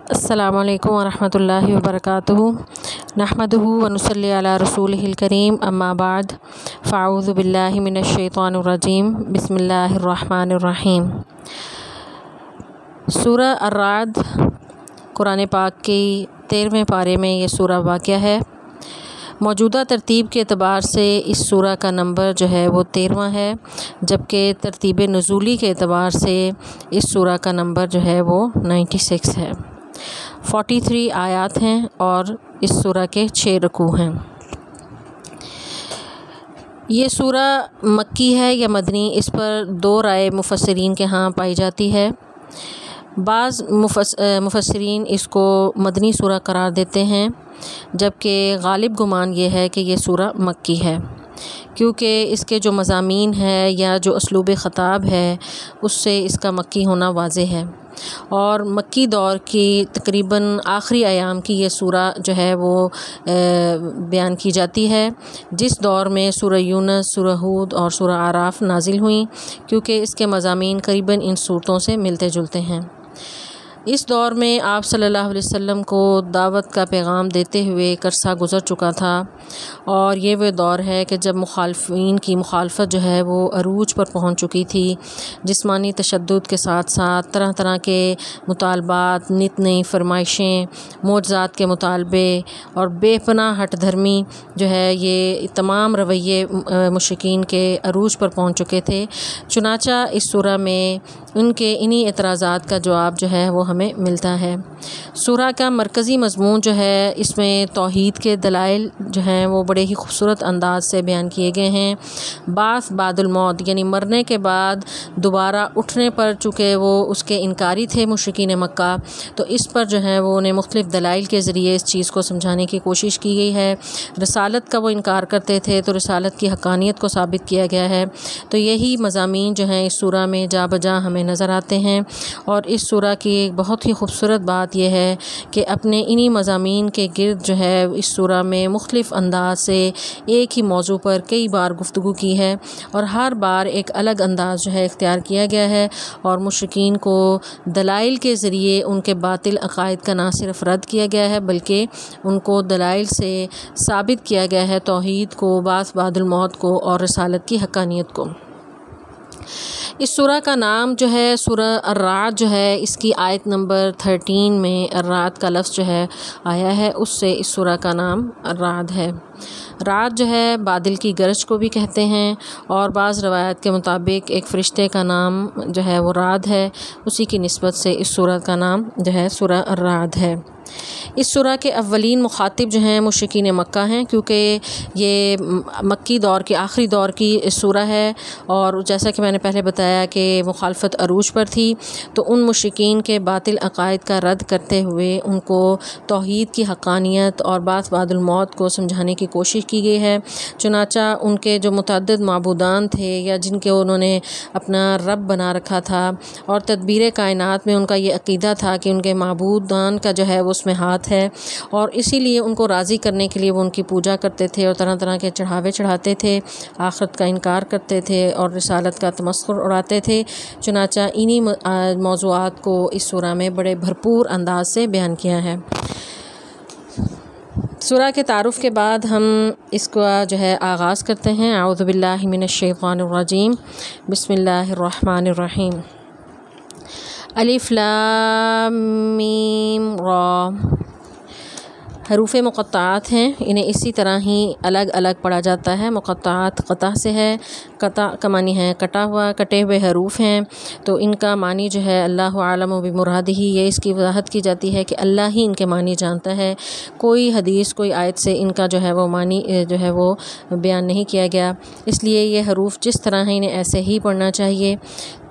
السلام علیکم ورحمۃ اللہ وبرکاتہ نحمدہ ونصلی علی رسولہ الکریم اما بعد فاعوذ باللہ من الشیطان الرجیم بسم اللہ الرحمن الرحیم۔ سورہ الرعد قرآن پاک کی 13ویں پارے میں یہ سورہ واقع ہے۔ موجودہ ترتیب کے اعتبار سے اس سورہ کا نمبر جو ہے وہ 13واں ہے، جبکہ ترتیب نزولی کے اعتبار سے اس سورہ کا نمبر جو ہے وہ 96 ہے۔ 43 آیات ہیں اور اس سورہ کے 6 رکوع ہیں۔ یہ سورہ مکی ہے یا مدنی، اس پر 2 رائے مفسرین کے ہاں پائی جاتی ہے۔ بعض مفسرین اس کو مدنی سورہ قرار دیتے ہیں، جبکہ غالب گمان یہ ہے کہ یہ سورہ مکی ہے، کیونکہ اس کے جو مضامین ہے یا جو اسلوب خطاب ہے اس سے اس کا مکی ہونا واضح ہے، اور مکی دور کی تقریباً آخری ایام کی یہ سورہ جو ہے وہ بیان کی جاتی ہے، جس دور میں سورہ یونس، سورہ ہود اور سورہ اعراف نازل ہوئیں، کیونکہ اس کے مضامین قریباً ان صورتوں سے ملتے جلتے ہیں۔ اس دور میں آپ صلی اللہ علیہ وسلم کو دعوت کا پیغام دیتے ہوئے ایک عرصہ گزر چکا تھا، اور یہ وہ دور ہے کہ جب مخالفین کی مخالفت جو ہے وہ عروج پر پہنچ چکی تھی۔ جسمانی تشدد کے ساتھ ساتھ طرح طرح کے مطالبات، نت نئی فرمائشیں، معجزات کے مطالبے اور بے پناہ ہٹ دھرمی جو ہے، یہ تمام رویے مشرکین کے عروج پر پہنچ چکے تھے۔ چنانچہ اس سورہ میں ان کے انہی اعتراضات کا جواب جو ہے وہ ہمیں ملتا ہے۔ سورہ کا مرکزی مضمون جو ہے، اس میں توحید کے دلائل جو ہیں وہ بڑے ہی خوبصورت انداز سے بیان کیے گئے ہیں۔ بعث بعد الموت، یعنی مرنے کے بعد دوبارہ اٹھنے پر، چونکہ وہ اس کے انکاری تھے مشرکین مکہ، تو اس پر جو ہے وہ انہیں مختلف دلائل کے ذریعے اس چیز کو سمجھانے کی کوشش کی گئی ہے۔ رسالت کا وہ انکار کرتے تھے تو رسالت کی حقانیت کو ثابت کیا گیا ہے۔ تو یہی مضامین جو ہیں اس سورہ میں جا بجا ہمیں نظر آتے ہیں، اور اس سورہ کی ایک بہت ہی خوبصورت بات یہ ہے کہ اپنے انہی مضامین کے گرد جو ہے اس سورہ میں مختلف انداز سے ایک ہی موضوع پر کئی بار گفتگو کی ہے، اور ہر بار ایک الگ انداز جو ہے اختیار کیا گیا ہے، اور مشرکین کو دلائل کے ذریعے ان کے باطل عقائد کا نہ صرف رد کیا گیا ہے، بلکہ ان کو دلائل سے ثابت کیا گیا ہے توحید کو، بعث بعد الموت کو اور رسالت کی حقانیت کو۔ اس سورہ کا نام جو ہے سورہ الرعد جو ہے، اس کی آیت نمبر 13 میں الرعد کا لفظ جو ہے آیا ہے، اس سے اس سورہ کا نام الرعد ہے۔ رعد جو ہے بادل کی گرج کو بھی کہتے ہیں، اور بعض روایات کے مطابق ایک فرشتے کا نام جو ہے وہ رعد ہے، اسی کی نسبت سے اس سورہ کا نام جو ہے سورہ الرعد ہے۔ اس سورہ کے اولین مخاطب جو ہیں مشرکین مکہ ہیں، کیونکہ یہ مکی دور کے آخری دور کی سورہ ہے، اور جیسا کہ میں نے پہلے بتایا کہ مخالفت عروج پر تھی، تو ان مشرکین کے باطل عقائد کا رد کرتے ہوئے ان کو توحید کی حقانیت اور بعث بعد الموت کو سمجھانے کی کوشش کی گئی ہے۔ چنانچہ ان کے جو متعدد معبودان تھے یا جن کے انہوں نے اپنا رب بنا رکھا تھا، اور تدبیر کائنات میں ان کا یہ عقیدہ تھا کہ ان کے معبودان کا جو ہے وہ اس میں ہاتھ ہے، اور اسی لیے ان کو راضی کرنے کے لیے وہ ان کی پوجا کرتے تھے اور طرح طرح کے چڑھاوے چڑھاتے تھے، آخرت کا انکار کرتے تھے اور رسالت کا تمسخر اڑاتے تھے۔ چنانچہ انہی موضوعات کو اس سورہ میں بڑے بھرپور انداز سے بیان کیا ہے۔ سورہ کے تعارف کے بعد ہم اس کا جو ہے آغاز کرتے ہیں۔ اعوذ باللہ من الشیطان الرجیم، بسم اللہ الرحمن الرحیم۔ الف لام میم را، حروف مقطعات ہیں، انہیں اسی طرح ہی الگ الگ پڑھا جاتا ہے۔ مقطعات قطع سے ہے، قطع کا معنی ہے کٹا ہوا، کٹے ہوئے حروف ہیں، تو ان کا معنی جو ہے اللہ عالم بمرادہ، یہ اس کی وضاحت کی جاتی ہے کہ اللہ ہی ان کے معنی جانتا ہے۔ کوئی حدیث، کوئی آیت سے ان کا جو ہے وہ معنی جو ہے وہ بیان نہیں کیا گیا، اس لیے یہ حروف جس طرح ہیں انہیں ایسے ہی پڑھنا چاہیے۔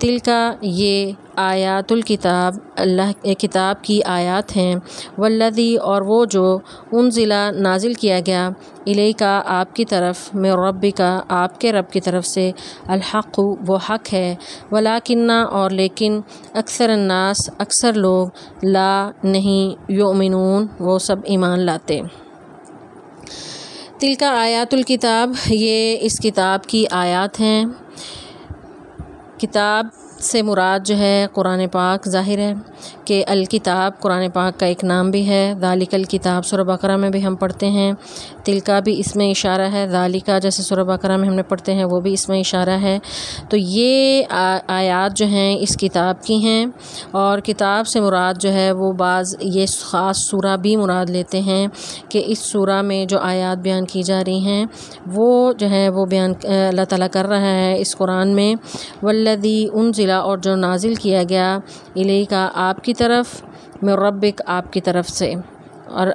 تلکا، یہ آیات الکتاب، اللہ کتاب کی آیات ہیں، والذی، اور وہ جو انزلہ نازل کیا گیا، الیکا آپ کی طرف، من ربکا آپ کے رب کی طرف سے، الحق وہ حق ہے، ولکن اور لیکن، اکثر الناس اکثر لوگ، لا نہیں، یؤمنون وہ سب ایمان لاتے۔ تلکا آیات الکتاب، یہ اس کتاب کی آیات ہیں۔ کتاب سے مراد جو ہے قرآن پاک ظاہر ہے کہ الکتاب قرآن پاک کا ایک نام بھی ہے۔ ذالک الکتاب سورہ بقرہ میں بھی ہم پڑھتے ہیں، تلکا بھی اس میں اشارہ ہے، ذالکا جیسے سورہ بقرہ میں ہم نے پڑھتے ہیں وہ بھی اس میں اشارہ ہے۔ تو یہ آیات جو ہیں اس کتاب کی ہیں، اور کتاب سے مراد جو ہے وہ بعض یہ خاص سورہ بھی مراد لیتے ہیں کہ اس سورہ میں جو آیات بیان کی جا رہی ہیں وہ جو ہے وہ بیان اللہ تعالیٰ کر رہا ہے اس قرآن میں۔ والذی انزل، اور جو نازل کیا گیا، الیکا آپ کی طرف، من ربک آپ کی طرف سے، اور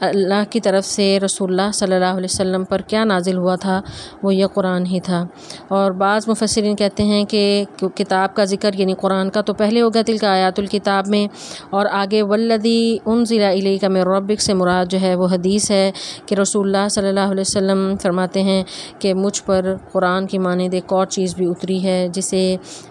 اللہ کی طرف سے رسول اللہ صلی اللہ علیہ وسلم پر کیا نازل ہوا تھا، وہ یہ قرآن ہی تھا۔ اور بعض مفسرین کہتے ہیں کہ کتاب کا ذکر یعنی قرآن کا تو پہلے ہو گیا تلک آیات الکتاب میں، اور آگے والذی انزل الیک من ربک سے مراد جو ہے وہ حدیث ہے کہ رسول اللہ صلی اللہ علیہ وسلم فرماتے ہیں کہ مجھ پر قرآن کی مانند ایک اور چیز بھی اتری ہے جسے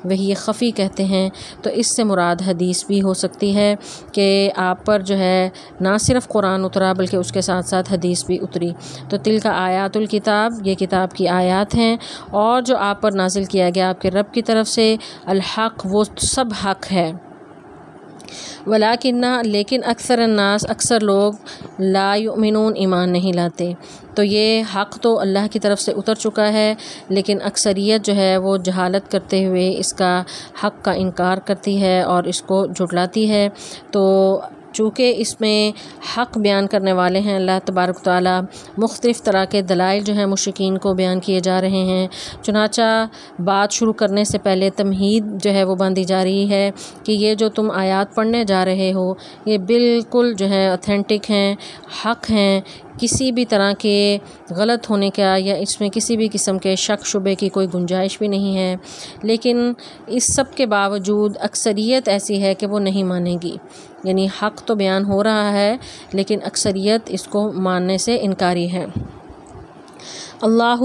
وحی خفی کہتے ہیں۔ تو اس سے مراد حدیث بھی ہو سکتی ہے کہ آپ پر جو ہے نہ صرف قرآن اترا بلکہ اس کے ساتھ ساتھ حدیث بھی اتری۔ تو تلک آیات الکتاب یہ کتاب کی آیات ہیں، اور جو آپ پر نازل کیا گیا آپ کے رب کی طرف سے الحق وہ سب حق ہے۔ ولیکن لیکن اکثر الناس اکثر لوگ لا یؤمنون ایمان نہیں لاتے۔ تو یہ حق تو اللہ کی طرف سے اتر چکا ہے، لیکن اکثریت جو ہے وہ جہالت کرتے ہوئے اس کا حق کا انکار کرتی ہے اور اس کو جھٹلاتی ہے۔ تو چونکہ اس میں حق بیان کرنے والے ہیں اللہ تبارک و تعالیٰ، مختلف طرح کے دلائل جو ہیں مشرکین کو بیان کیے جا رہے ہیں، چنانچہ بات شروع کرنے سے پہلے تمہید جو ہے وہ باندھی جا رہی ہے کہ یہ جو تم آیات پڑھنے جا رہے ہو یہ بالکل جو ہے اوتھینٹک ہیں، حق ہیں، کسی بھی طرح کے غلط ہونے کا یا اس میں کسی بھی قسم کے شک شبے کی کوئی گنجائش بھی نہیں ہے۔ لیکن اس سب کے باوجود اکثریت ایسی ہے کہ وہ نہیں مانے گی، یعنی حق تو بیان ہو رہا ہے لیکن اکثریت اس کو ماننے سے انکاری ہے۔ اللہ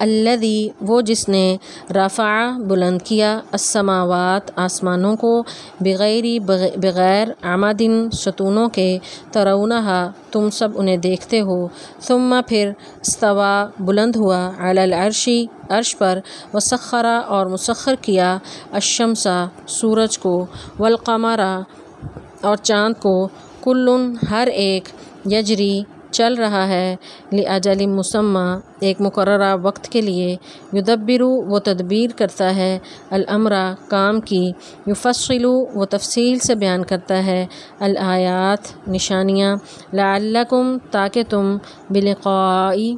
الذی وہ جس نے رفع بلند کیا السماوات آسمانوں کو بغیر عمد ستونوں کے ترونہا تم سب انہیں دیکھتے ہو، ثم پھر استوا بلند ہوا علی العرش عرش پر، وسخر اور مسخر کیا الشمس سورج کو، والقمر اور چاند کو، کل ہر ایک یجری چل رہا ہے، لأجل مسمى ایک مقررہ وقت کے لیے، یدبر وہ تدبیر کرتا ہے، الامر کام کی، یفصل وہ تفصیل سے بیان کرتا ہے، الآیات نشانیاں، لعلکم تاکہ تم بلقائی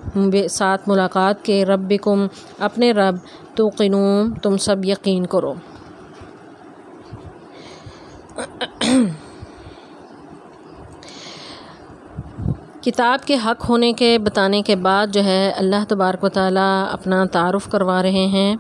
ساتھ ملاقات کے، ربکم اپنے رب، توقنون تم سب یقین کرو۔ کتاب کے حق ہونے کے بتانے کے بعد جو ہے اللہ تبارک و تعالیٰ اپنا تعارف کروا رہے ہیں۔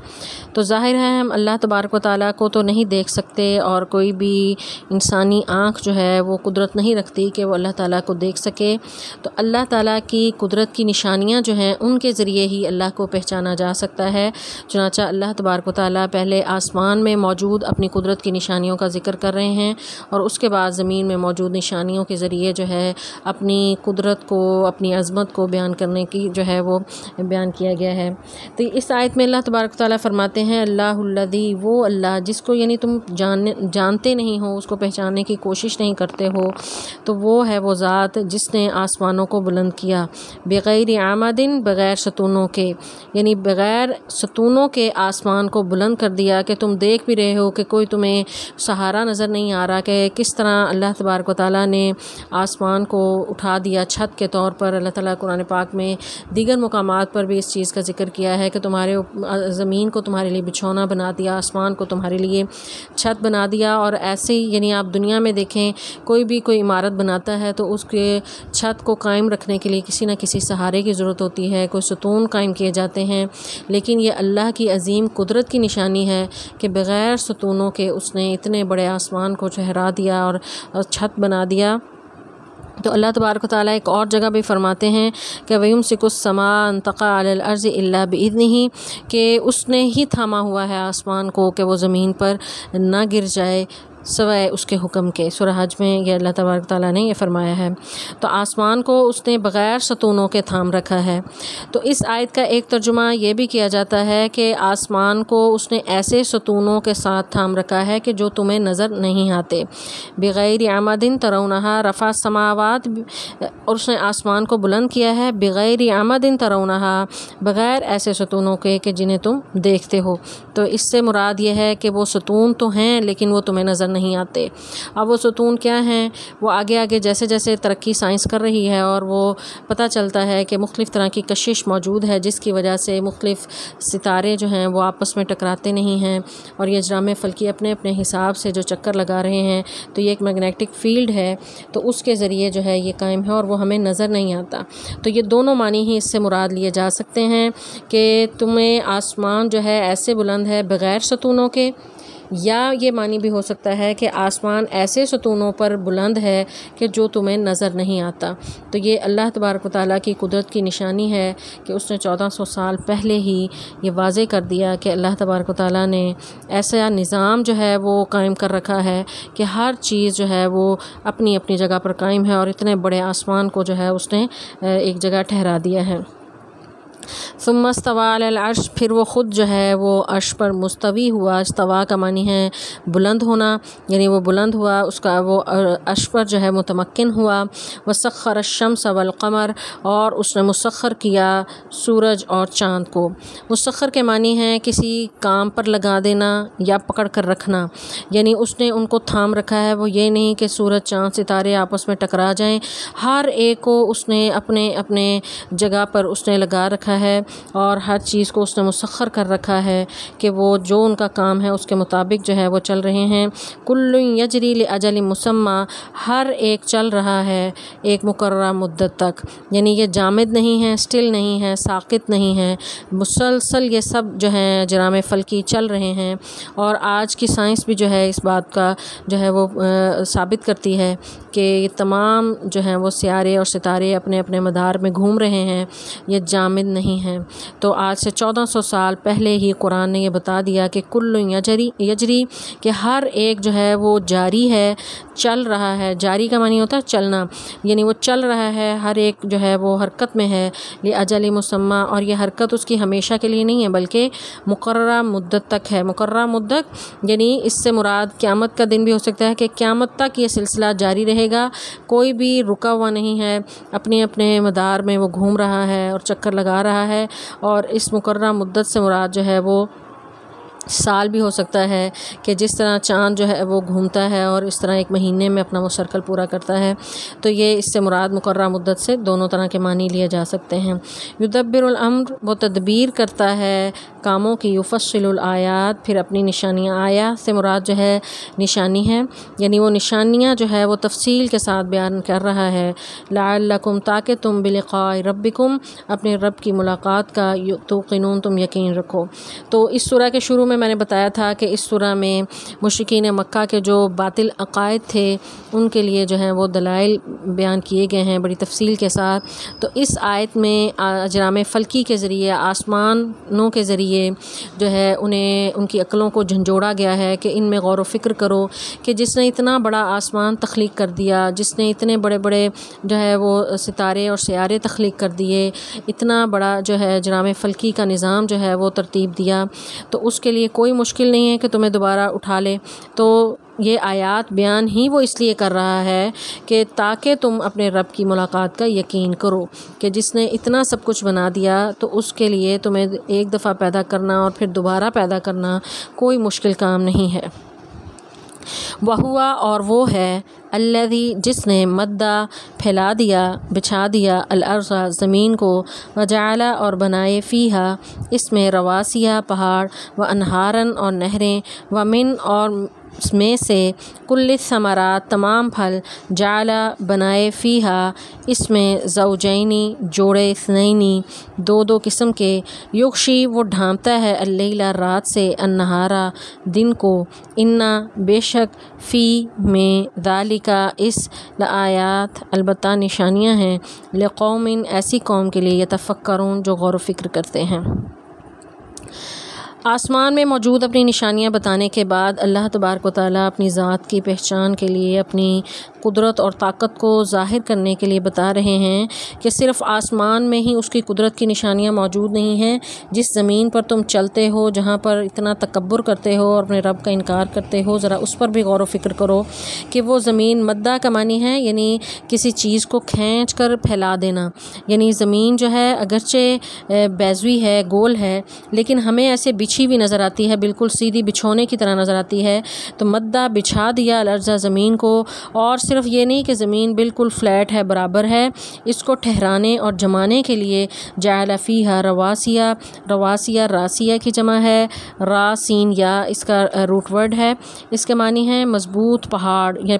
تو ظاہر ہے ہم اللہ تبارک و تعالیٰ کو تو نہیں دیکھ سکتے، اور کوئی بھی انسانی آنکھ جو ہے وہ قدرت نہیں رکھتی کہ وہ اللہ تعالیٰ کو دیکھ سکے۔ تو اللہ تعالیٰ کی قدرت کی نشانیاں جو ہیں ان کے ذریعے ہی اللہ کو پہچانا جا سکتا ہے۔ چنانچہ اللہ تبارک و تعالیٰ پہلے آسمان میں موجود اپنی قدرت کی نشانیوں کا ذکر کر رہے ہیں، اور اس کے بعد زمین میں موجود نشانیوں کے ذریعے جو ہے اپنی قدرت کو، اپنی عظمت کو بیان کرنے کی جو ہے وہ بیان کیا گیا ہے۔ تو اس آیت میں اللہ تبارک و تعالیٰ فرماتے ہیں اللہ الذی وہ اللہ جس کو یعنی تم جانتے نہیں ہو، اس کو پہچاننے کی کوشش نہیں کرتے ہو، تو وہ ہے وہ ذات جس نے آسمانوں کو بلند کیا، بغیر عمد بغیر ستونوں کے، یعنی بغیر ستونوں کے آسمان کو بلند کر دیا کہ تم دیکھ بھی رہے ہو کہ کوئی تمہیں سہارا نظر نہیں آ رہا کہ کس طرح اللہ تبارک و تعالیٰ نے آسمان کو اٹھا دیا چھت کے طور پر۔ اللہ تعالیٰ قرآن پاک میں دیگر مقامات پر بھی اس چیز کا ذکر کیا ہے کہ تمہارے زمین کو تمہارے لیے بچھونا بنا دیا، آسمان کو تمہارے لیے چھت بنا دیا۔ اور ایسے ہی یعنی آپ دنیا میں دیکھیں کوئی عمارت بناتا ہے تو اس کے چھت کو قائم رکھنے کے لیے کسی نہ کسی سہارے کی ضرورت ہوتی ہے، کوئی ستون قائم کیے جاتے ہیں، لیکن یہ اللہ کی عظیم قدرت کی نشانی ہے کہ بغیر ستونوں کے اس نے اتنے بڑے آسمان کو ٹھہرا دیا اور چھت بنا دیا۔ تو اللہ تبارک و تعالیٰ ایک اور جگہ بھی فرماتے ہیں کہ وَيُمْسِكُ السَّمَاءَ أَن تَقَعَ عَلَى الْأَرْضِ إِلَّا بِإِذْنِهِ کہ اس نے ہی تھاما ہوا ہے آسمان کو کہ وہ زمین پر نہ گر جائے سوائے اس کے حکم کے۔ سورہ حج میں یہ اللہ تبارک تعالیٰ نے یہ فرمایا ہے۔ تو آسمان کو اس نے بغیر ستونوں کے تھام رکھا ہے۔ تو اس آیت کا ایک ترجمہ یہ بھی کیا جاتا ہے کہ آسمان کو اس نے ایسے ستونوں کے ساتھ تھام رکھا ہے کہ جو تمہیں نظر نہیں آتے۔ بغیر عمد ترونہا رفع السماوات، اور اس نے آسمان کو بلند کیا ہے بغیر عمد ترونہا، بغیر ایسے ستونوں کے کہ جنہیں تم دیکھتے ہو۔ تو اس سے مراد یہ ہے کہ وہ ستون تو ہیں لیکن وہ تمہیں نظر نہیں آتے۔ اب وہ ستون کیا ہیں، وہ آگے آگے جیسے جیسے ترقی سائنس کر رہی ہے اور وہ پتہ چلتا ہے کہ مختلف طرح کی کشش موجود ہے جس کی وجہ سے مختلف ستارے جو ہیں وہ آپس میں ٹکراتے نہیں ہیں، اور یہ اجرام فلکی اپنے اپنے حساب سے جو چکر لگا رہے ہیں، تو یہ ایک میگنیٹک فیلڈ ہے، تو اس کے ذریعے جو ہے یہ قائم ہے اور وہ ہمیں نظر نہیں آتا۔ تو یہ دونوں معنی ہی اس سے مراد لیے جا سکتے ہیں کہ تمہیں آسمان جو ہے ایسے بلند ہے بغیر ستونوں کے، یا یہ معنی بھی ہو سکتا ہے کہ آسمان ایسے ستونوں پر بلند ہے کہ جو تمہیں نظر نہیں آتا۔ تو یہ اللہ تبارک و تعالیٰ کی قدرت کی نشانی ہے کہ اس نے 1400 سال پہلے ہی یہ واضح کر دیا کہ اللہ تبارک و تعالیٰ نے ایسا نظام جو ہے وہ قائم کر رکھا ہے کہ ہر چیز جو ہے وہ اپنی اپنی جگہ پر قائم ہے، اور اتنے بڑے آسمان کو جو ہے اس نے ایک جگہ ٹھہرا دیا ہے۔ ثم استوى علی العرش، پھر وہ خود جو ہے وہ عرش پر مستوی ہوا۔ استوا کا معنی ہے بلند ہونا، یعنی وہ بلند ہوا، اس کا وہ عرش پر جو ہے متمکن ہوا۔ وسخر الشمس والقمر، اور اس نے مسخر کیا سورج اور چاند کو۔ مسخر کے معنی ہے کسی کام پر لگا دینا یا پکڑ کر رکھنا، یعنی اس نے ان کو تھام رکھا ہے۔ وہ یہ نہیں کہ سورج چاند ستارے آپس میں ٹکرا جائیں، ہر ایک کو اس نے اپنے اپنے جگہ پر اس نے لگا رکھا ہے، اور ہر چیز کو اس نے مسخر کر رکھا ہے کہ وہ جو ان کا کام ہے اس کے مطابق جو ہے وہ چل رہے ہیں۔ کل یجری لاجل مسمى، ہر ایک چل رہا ہے ایک مقررہ مدت تک، یعنی یہ جامد نہیں ہے، اسٹل نہیں ہے، ساقط نہیں ہے، مسلسل یہ سب جو ہیں اجرام فلکی چل رہے ہیں۔ اور آج کی سائنس بھی جو ہے اس بات کا جو ہے وہ ثابت کرتی ہے کہ یہ تمام جو ہیں وہ سیارے اور ستارے اپنے اپنے مدار میں گھوم رہے ہیں، یہ جامد نہیں ہیں۔ تو آج سے 1400 سال پہلے ہی قرآن نے یہ بتا دیا کہ کل یجری کہ ہر ایک جو ہے وہ جاری ہے، چل رہا ہے۔ جاری کا معنی ہوتا ہے چلنا، یعنی وہ چل رہا ہے، ہر ایک جو ہے وہ حرکت میں ہے، لاجل مسمى، اور یہ حرکت اس کی ہمیشہ کے لیے نہیں ہے بلکہ مقررہ مدت تک ہے۔ مقررہ مدت یعنی اس سے مراد قیامت کا دن بھی ہو سکتا ہے کہ قیامت تک یہ سلسلہ جاری رہے گا، کوئی بھی رکا ہوا نہیں ہے، اپنے اپنے مدار میں وہ گھوم رہا ہے اور چکر لگا رہا ہے۔ اور اس مقررہ مدت سے مراد جو ہے وہ سال بھی ہو سکتا ہے کہ جس طرح چاند جو ہے وہ گھومتا ہے اور اس طرح ایک مہینے میں اپنا وہ سرکل پورا کرتا ہے۔ تو یہ اس سے مراد مقررہ مدت سے دونوں طرح کے معنی لیے جا سکتے ہیں۔ یدبر الامر، وہ تدبیر کرتا ہے کاموں کی، یفصل الآیات، پھر اپنی نشانیاں، آیا سے مراد جو ہے نشانی ہے، یعنی وہ نشانیاں جو ہے وہ تفصیل کے ساتھ بیان کر رہا ہے۔ لعلکم، تاکہ تم بلقاء ربکم، اپنے رب کی ملاقات کا توقنون، تم یقین رکھو۔ تو اس سورہ کے شروع میں نے بتایا تھا کہ اس سورہ میں مشرکین مکہ کے جو باطل عقائد تھے ان کے لیے جو ہیں وہ دلائل بیان کیے گئے ہیں بڑی تفصیل کے ساتھ۔ تو اس آیت میں اجرام فلکی کے ذریعے، آسمانوں کے ذریعے جو ہے انہیں ان کی عقلوں کو جھنجھوڑا گیا ہے کہ ان میں غور و فکر کرو کہ جس نے اتنا بڑا آسمان تخلیق کر دیا، جس نے اتنے بڑے بڑے جو ہے وہ ستارے اور سیارے تخلیق کر دیے، اتنا بڑا جو ہے اجرام فلکی کا نظام جو ہے وہ ترتیب دیا، تو اس کے لیے کوئی مشکل نہیں ہے کہ تمہیں دوبارہ اٹھا لے۔ تو یہ آیات بیان ہی وہ اس لیے کر رہا ہے کہ تاکہ تم اپنے رب کی ملاقات کا یقین کرو کہ جس نے اتنا سب کچھ بنا دیا، تو اس کے لیے تمہیں ایک دفعہ پیدا کرنا اور پھر دوبارہ پیدا کرنا کوئی مشکل کام نہیں ہے۔ وہوا، اور وہ ہے، الذی، جس نے مدّا، پھیلا دیا، بچھا دیا، الارض، زمین کو، وجعل، اور بنائے، فیہا، اس میں، رواسیہ، پہاڑ، وانہارن، اور نہریں، ومن، اور اس میں سے، کل الثمرات، تمام پھل، جعل، بنائے، فیہا، اس میں، زوجینی، جوڑے، اثنینی، دو دو قسم کے، یغشی، وہ ڈھانپتا ہے، اللیل، رات سے، النہارا، دن کو، انا، بے شک، فی، میں، ذالکا، اس، لآیات، البتہ نشانیاں ہیں، لقوم، ایسی قوم کے لیے، یتفکرون، جو غور و فکر کرتے ہیں۔ آسمان میں موجود اپنی نشانیاں بتانے کے بعد اللہ تبارک و تعالیٰ اپنی ذات کی پہچان کے لیے، اپنی قدرت اور طاقت کو ظاہر کرنے کے لیے بتا رہے ہیں کہ صرف آسمان میں ہی اس کی قدرت کی نشانیاں موجود نہیں ہیں. جس زمین پر تم چلتے ہو، جہاں پر اتنا تکبر کرتے ہو اور اپنے رب کا انکار کرتے ہو، ذرا اس پر بھی غور و فکر کرو کہ وہ زمین مدہ کا معنی ہے، یعنی کسی چیز کو کھینچ کر پھیلا دینا. یعنی زمین جو ہے اگرچہ بیضوی ہے، گول ہے، لیکن ہمیں ایسے بچھی بھی نظر آتی ہے، بالکل سیدھی بچھونے کی طرح نظر آتی ہے. تو مدہ بچھا دیا الارض، زمین کو. اور صرف یہ نہیں کہ زمین بالکل فلیٹ ہے، برابر ہے، اس کو ٹھہرانے اور جمانے کے لیے جعل فیہا رواسیہ. رواسیہ راسیہ کی جمع ہے، راسین یا اس کا روٹ ورڈ ہے. اس کے معنی ہے مضبوط پہاڑ، یا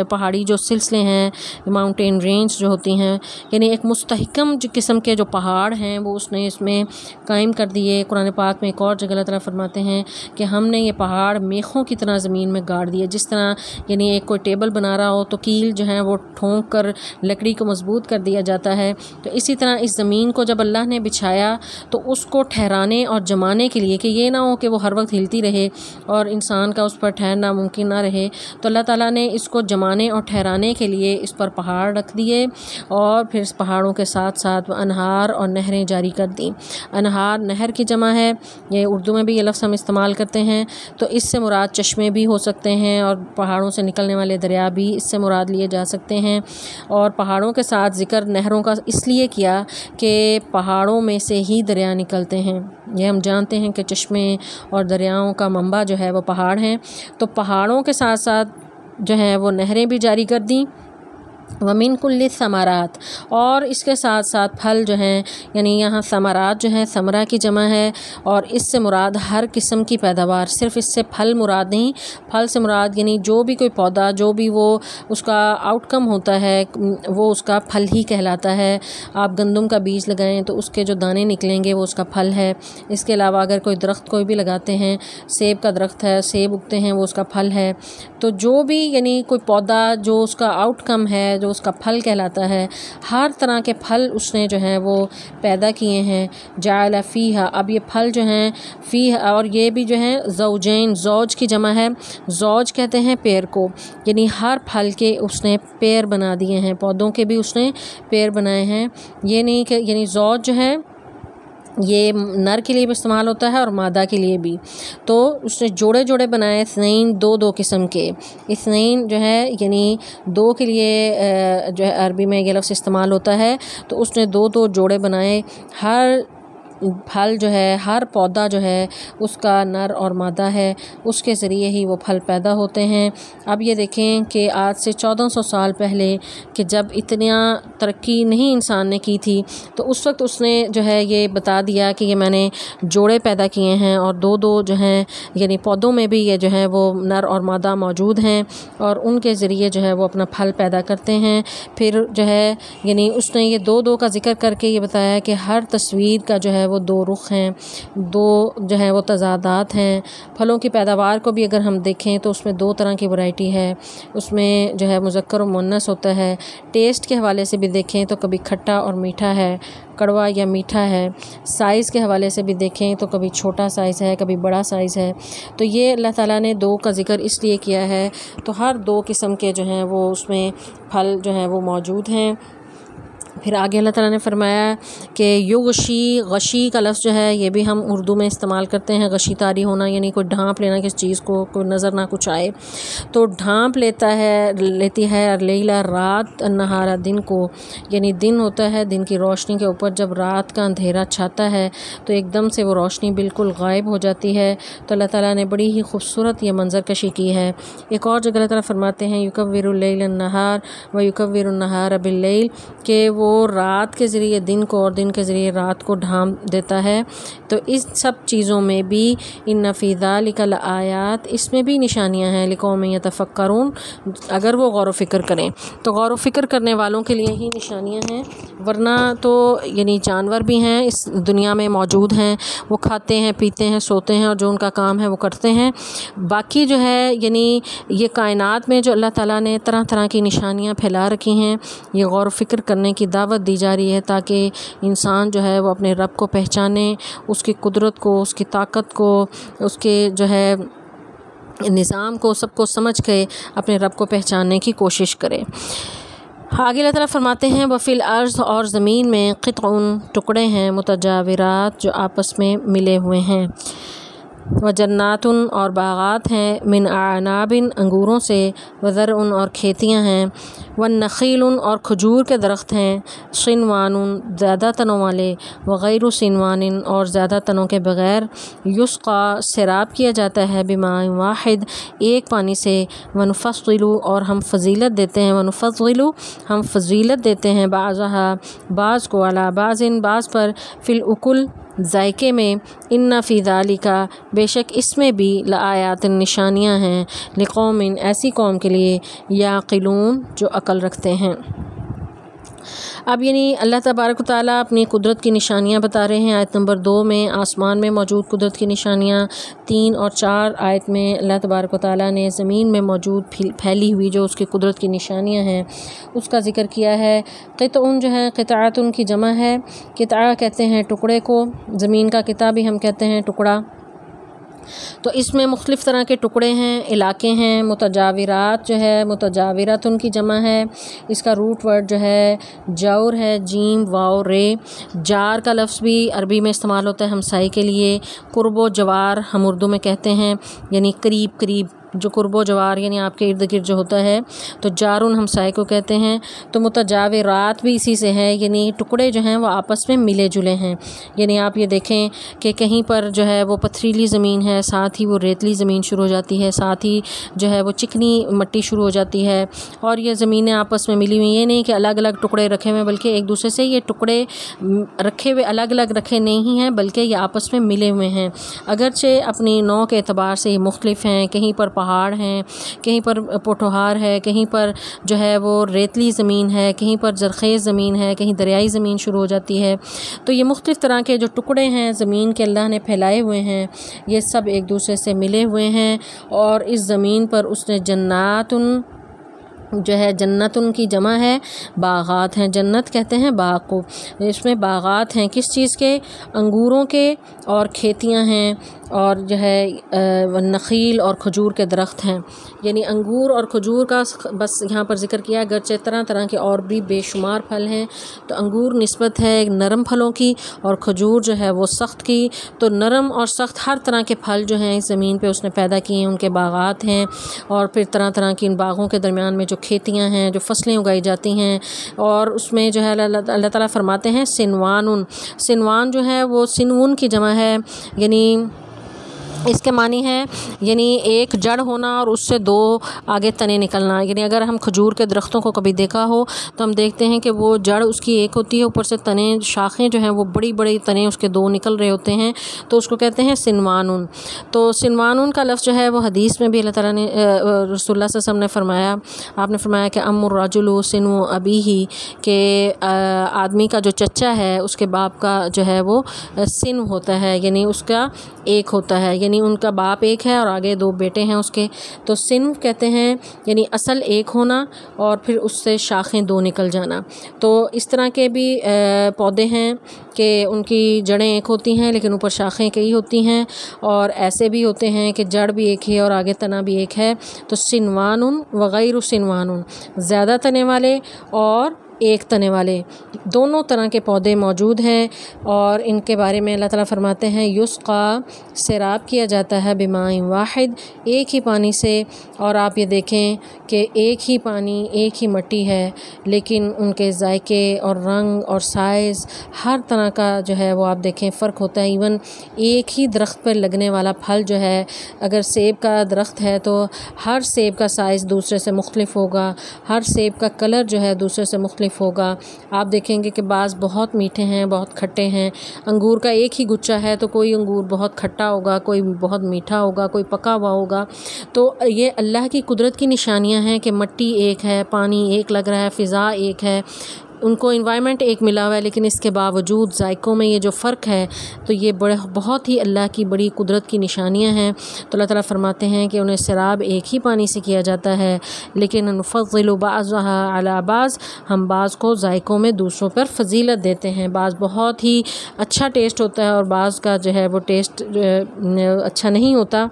پہاڑی جو سلسلے ہیں، ماؤنٹین رینج جو ہوتی ہیں، یعنی ایک مستحکم قسم کے جو پہاڑ ہیں وہ اس نے اس میں قائم کر دیے. قرآن پاک میں ایک اور جگہ اللہ تعالیٰ فرماتے ہیں کہ ہم نے یہ پہاڑ میخوں کی طرح زمین میں گاڑ دیے. جس طرح یعنی ایک کوئی ٹیبل بنا رہا ہو تو کیل جو ہے وہ ٹھونک کر لکڑی کو مضبوط کر دیا جاتا ہے، تو اسی طرح اس زمین کو جب اللہ نے بچھایا تو اس کو ٹھہرانے اور جمانے کے لیے، کہ یہ نہ ہو کہ وہ ہر وقت ہلتی رہے اور انسان کا اس پر ٹھہرنا ممکن نہ رہے، تو اللہ تعالیٰ نے اس کو جمانے اور ٹھہرانے کے لیے اس پر پہاڑ رکھ دیے. اور پھر اس پہاڑوں کے ساتھ ساتھ انہار اور نہریں جاری کر دیں. انہار نہر کی جمع ہے، یہ اردو میں بھی یہ لفظ ہم استعمال کرتے ہیں، تو اس سے مراد چشمے بھی ہو سکتے ہیں اور پہاڑوں سے نکلنے والے دریا بھی اس سے مراد لیے جا سکتے ہیں. اور پہاڑوں کے ساتھ ذکر نہروں کا اس لیے کیا کہ پہاڑوں میں سے ہی دریا نکلتے ہیں. یہ ہم جانتے ہیں کہ چشمے اور دریاؤں کا منبع جو ہے وہ پہاڑ ہیں، تو پہاڑوں کے ساتھ ساتھ جو ہے وہ نہریں بھی جاری کر دیں. وَمِن كُلِّ الثَّمَرَاتِ، اور اس کے ساتھ ساتھ پھل جو ہیں، یعنی یہاں ثمرات جو ہیں ثمرہ کی جمع ہے، اور اس سے مراد ہر قسم کی پیداوار. صرف اس سے پھل مراد نہیں، پھل سے مراد یعنی جو بھی کوئی پودا، جو بھی وہ اس کا آؤٹ کم ہوتا ہے وہ اس کا پھل ہی کہلاتا ہے. آپ گندم کا بیج لگائیں تو اس کے جو دانے نکلیں گے وہ اس کا پھل ہے. اس کے علاوہ اگر کوئی درخت کوئی بھی لگاتے ہیں، سیب کا درخت ہے، سیب اگتے ہیں، وہ اس کا پھل ہے. تو جو بھی یعنی کوئی پودا جو اس کا آؤٹ کم ہے، جو اس کا پھل کہلاتا ہے، ہر طرح کے پھل اس نے جو ہیں وہ پیدا کیے ہیں. جعل فیہا، اب یہ پھل جو ہیں فیہا، اور یہ بھی جو ہیں زوجین، زوج کی جمع ہے. زوج کہتے ہیں پیر کو، یعنی ہر پھل کے اس نے پیر بنا دیے ہیں، پودوں کے بھی اس نے پیر بنائے ہیں. یہ نہیں کہ یعنی زوج جو ہے یہ نر کے لیے بھی استعمال ہوتا ہے اور مادہ کے لیے بھی. تو اس نے جوڑے جوڑے بنائے، اثنین، دو قسم کے. اثنین جو ہے یعنی دو کے لیے جو ہے عربی میں یہ لفظ استعمال ہوتا ہے، تو اس نے دو جوڑے بنائے. ہر پھل جو ہے، ہر پودا جو ہے اس کا نر اور مادہ ہے، اس کے ذریعے ہی وہ پھل پیدا ہوتے ہیں. اب یہ دیکھیں کہ آج سے 1400 سال پہلے کہ جب اتنا ترقی نہیں انسان نے کی تھی، تو اس وقت اس نے جو ہے یہ بتا دیا کہ یہ میں نے جوڑے پیدا کیے ہیں، اور دو جو ہیں یعنی پودوں میں بھی یہ جو ہے وہ نر اور مادہ موجود ہیں، اور ان کے ذریعے جو ہے وہ اپنا پھل پیدا کرتے ہیں. پھر جو ہے یعنی اس نے یہ دو کا ذکر کر کے یہ بتایا کہ ہر تصویر کا جو ہے وہ دو رخ ہیں، دو جو ہے وہ تضادات ہیں. پھلوں کی پیداوار کو بھی اگر ہم دیکھیں تو اس میں دو طرح کی ورائٹی ہے، اس میں جو ہے مذکر و مؤنث ہوتا ہے. ٹیسٹ کے حوالے سے بھی دیکھیں تو کبھی کھٹا اور میٹھا ہے، کڑوا یا میٹھا ہے. سائز کے حوالے سے بھی دیکھیں تو کبھی چھوٹا سائز ہے، کبھی بڑا سائز ہے. تو یہ اللہ تعالیٰ نے دو کا ذکر اس لیے کیا ہے، تو ہر دو قسم کے جو ہیں وہ اس میں پھل جو ہیں وہ موجود ہیں. پھر آگے اللہ تعالیٰ نے فرمایا کہ یغشی، غشی کا لفظ جو ہے یہ بھی ہم اردو میں استعمال کرتے ہیں. غشی طاری ہونا یعنی کوئی ڈھانپ لینا کس چیز کو، کوئی نظر نہ کچھ آئے، تو ڈھانپ لیتی ہے لیلا رات النہارا، دن کو، یعنی دن ہوتا ہے، دن کی روشنی کے اوپر جب رات کا اندھیرا چھاتا ہے تو ایک دم سے وہ روشنی بالکل غائب ہو جاتی ہے. تو اللہ تعالیٰ نے بڑی ہی خوبصورت یہ منظر کشی کی ہے. ایک اور جگہ اللہ تعالیٰ فرماتے ہیں یکور اللیل النہار و یکور النہار باللیل، کہ وہ رات کے ذریعے دن کو اور دن کے ذریعے رات کو ڈھانپ دیتا ہے. تو اس سب چیزوں میں بھی ان فی ذلک لآیات، اس میں بھی نشانیاں ہیں لقوم یتفکرون، اگر وہ غور و فکر کریں تو غور و فکر کرنے والوں کے لیے ہی نشانیاں ہیں. ورنہ تو یعنی جانور بھی ہیں اس دنیا میں موجود ہیں، وہ کھاتے ہیں، پیتے ہیں، سوتے ہیں، اور جو ان کا کام ہے وہ کرتے ہیں. باقی جو ہے یعنی یہ کائنات میں جو اللہ تعالیٰ نے طرح طرح کی نشانیاں پھیلا رکھی ہیں، یہ غور و فکر کرنے کی دعوت دی جا رہی ہے تاکہ انسان جو ہے وہ اپنے رب کو پہچانے، اس کی قدرت کو، اس کی طاقت کو، اس کے جو ہے نظام کو، سب کو سمجھ کے اپنے رب کو پہچاننے کی کوشش کرے۔ آگے اللہ تعالیٰ فرماتے ہیں وَفِي الْأَرْضِ، اور زمین میں قطع ٹکڑے ہیں متجاورات جو آپس میں ملے ہوئے ہیں، وجنات اور باغات ہیں، من اعناب انگوروں سے، وزرع اور کھیتیاں ہیں، والنخیل اور کھجور کے درخت ہیں، صنوان زیادہ تنوں والے، وغیر صنوان اور زیادہ تنوں کے بغیر، یسقا سیراب کیا جاتا ہے، بماء واحد ایک پانی سے، ونفضل اور ہم فضیلت دیتے ہیں، ونفضل ہم فضیلت دیتے ہیں، بعضھا بعض کو، علی بعض بعض پر، فی الاکل ذائقے میں، ان فی ذالک بے شک اس میں بھی، لآیات نشانیاں ہیں، لقوم ایسی قوم کے لیے، یعقلون جو عقل رکھتے ہیں۔ اب یعنی اللہ تبارک و تعالیٰ اپنی قدرت کی نشانیاں بتا رہے ہیں۔ آیت نمبر 2 میں آسمان میں موجود قدرت کی نشانیاں، 3 اور 4 آیت میں اللہ تبارک و تعالیٰ نے زمین میں موجود پھیلی ہوئی جو اس کی قدرت کی نشانیاں ہیں اس کا ذکر کیا ہے۔ قطع جو ہے، قطعات کی جمع ہے، قطعہ کہتے ہیں ٹکڑے کو، زمین کا قطعہ بھی ہم کہتے ہیں ٹکڑا۔ تو اس میں مختلف طرح کے ٹکڑے ہیں، علاقے ہیں۔ متجاورات جو ہے، متجاورات ان کی جمع ہے، اس کا روٹ ورڈ جو ہے جور ہے، جیم واو رے۔ جار کا لفظ بھی عربی میں استعمال ہوتا ہے ہمسائے کے لیے، قرب و جوار ہم اردو میں کہتے ہیں، یعنی قریب قریب، جو قرب و جوار یعنی آپ کے ارد گرد جو ہوتا ہے، تو جارن ہمسائے کو کہتے ہیں۔ تو متجاورات بھی اسی سے ہے، یعنی ٹکڑے جو ہیں وہ آپس میں ملے جلے ہیں۔ یعنی آپ یہ دیکھیں کہ کہیں پر جو ہے وہ پتھریلی زمین ہے، ساتھ ہی وہ ریتلی زمین شروع ہو جاتی ہے، ساتھ ہی جو ہے وہ چکنی مٹی شروع ہو جاتی ہے، اور یہ زمینیں آپس میں ملی ہوئی، یہ نہیں کہ الگ الگ ٹکڑے رکھے ہوئے، بلکہ ایک دوسرے سے یہ ٹکڑے رکھے ہوئے الگ الگ رکھے نہیں ہیں، بلکہ یہ آپس میں ملے ہوئے ہیں، اگرچہ اپنی نوع کے اعتبار سے یہ مختلف ہیں۔ کہیں پر پہاڑ ہیں، کہیں پر پوٹھوہار ہے، کہیں پر جو ہے وہ ریتلی زمین ہے، کہیں پر زرخیز زمین ہے، کہیں دریائی زمین شروع ہو جاتی ہے۔ تو یہ مختلف طرح کے جو ٹکڑے ہیں زمین کے اللہ نے پھیلائے ہوئے ہیں، یہ سب ایک دوسرے سے ملے ہوئے ہیں، اور اس زمین پر اس نے جنات جو ہے، جنت ان کی جمع ہے، باغات ہیں، جنت کہتے ہیں باغ کو، اس میں باغات ہیں، کس چیز کے؟ انگوروں کے، اور کھیتیاں ہیں، اور جو ہے نخیل اور کھجور کے درخت ہیں۔ یعنی انگور اور کھجور کا بس یہاں پر ذکر کیا، اگرچہ طرح طرح کے اور بھی بے شمار پھل ہیں، تو انگور نسبت ہے نرم پھلوں کی، اور کھجور جو ہے وہ سخت کی۔ تو نرم اور سخت ہر طرح کے پھل جو ہیں اس زمین پہ اس نے پیدا کیے ہیں، ان کے باغات ہیں، اور پھر طرح طرح کی ان باغوں کے درمیان میں جو کھیتیاں ہیں، جو فصلیں اگائی جاتی ہیں، اور اس میں جو ہے اللہ تعالیٰ فرماتے ہیں سنوان، سنوان جو ہے وہ سنون کی جمع ہے، یعنی اس کے معنی ہے یعنی ایک جڑ ہونا اور اس سے 2 آگے تنے نکلنا۔ یعنی اگر ہم کھجور کے درختوں کو کبھی دیکھا ہو تو ہم دیکھتے ہیں کہ وہ جڑ اس کی ایک ہوتی ہے، اوپر سے تنے، شاخیں جو ہیں وہ بڑی بڑی تنے اس کے 2 نکل رہے ہوتے ہیں، تو اس کو کہتے ہیں سنوان۔ تو سنوان کا لفظ جو ہے وہ حدیث میں بھی اللہ تعالیٰ نے، رسول اللہ صلی اللہ علیہ وسلم نے فرمایا، آپ نے فرمایا کہ ام الرجل سنو ابیہ، کہ آدمی کا جو چچا ہے اس کے باپ کا جو ہے وہ سن ہوتا ہے، یعنی اس کا ایک ہوتا ہے، یعنی ان کا باپ ایک ہے اور آگے 2 بیٹے ہیں اس کے، تو سن کہتے ہیں یعنی اصل ایک ہونا اور پھر اس سے شاخیں 2 نکل جانا۔ تو اس طرح کے بھی پودے ہیں کہ ان کی جڑیں ایک ہوتی ہیں لیکن اوپر شاخیں کئی ہوتی ہیں، اور ایسے بھی ہوتے ہیں کہ جڑ بھی ایک ہے اور آگے تنا بھی ایک ہے۔ تو سنوان وغیر سنوان، زیادہ تنے والے اور ایک تنے والے، دونوں طرح کے پودے موجود ہیں، اور ان کے بارے میں اللہ تعالیٰ فرماتے ہیں یسقا، سیراب کیا جاتا ہے، بماء واحد ایک ہی پانی سے۔ اور آپ یہ دیکھیں کہ ایک ہی پانی، ایک ہی مٹی ہے، لیکن ان کے ذائقے اور رنگ اور سائز ہر طرح کا جو ہے وہ آپ دیکھیں فرق ہوتا ہے۔ ایون ایک ہی درخت پر لگنے والا پھل جو ہے، اگر سیب کا درخت ہے تو ہر سیب کا سائز دوسرے سے مختلف ہوگا، ہر سیب کا کلر جو ہے دوسرے سے مختلف ہوگا۔ آپ دیکھیں گے کہ بعض بہت میٹھے ہیں، بہت کھٹے ہیں۔ انگور کا ایک ہی گچھا ہے تو کوئی انگور بہت کھٹا ہوگا، کوئی بہت میٹھا ہوگا، کوئی پکا ہوا ہوگا۔ تو یہ اللہ کی قدرت کی نشانیاں ہیں کہ مٹی ایک ہے، پانی ایک لگ رہا ہے، فضا ایک ہے، ان کو انوائرمنٹ ایک ملا ہوا ہے، لیکن اس کے باوجود ذائقوں میں یہ جو فرق ہے تو یہ بہت ہی اللہ کی بڑی قدرت کی نشانیاں ہیں۔ تو اللہ تعالیٰ فرماتے ہیں کہ انہیں سیراب ایک ہی پانی سے کیا جاتا ہے، لیکن نفضل بعضها علی بعض، ہم بعض کو ذائقوں میں دوسروں پر فضیلت دیتے ہیں۔ بعض بہت ہی اچھا ٹیسٹ ہوتا ہے اور بعض کا جو ہے وہ ٹیسٹ اچھا نہیں ہوتا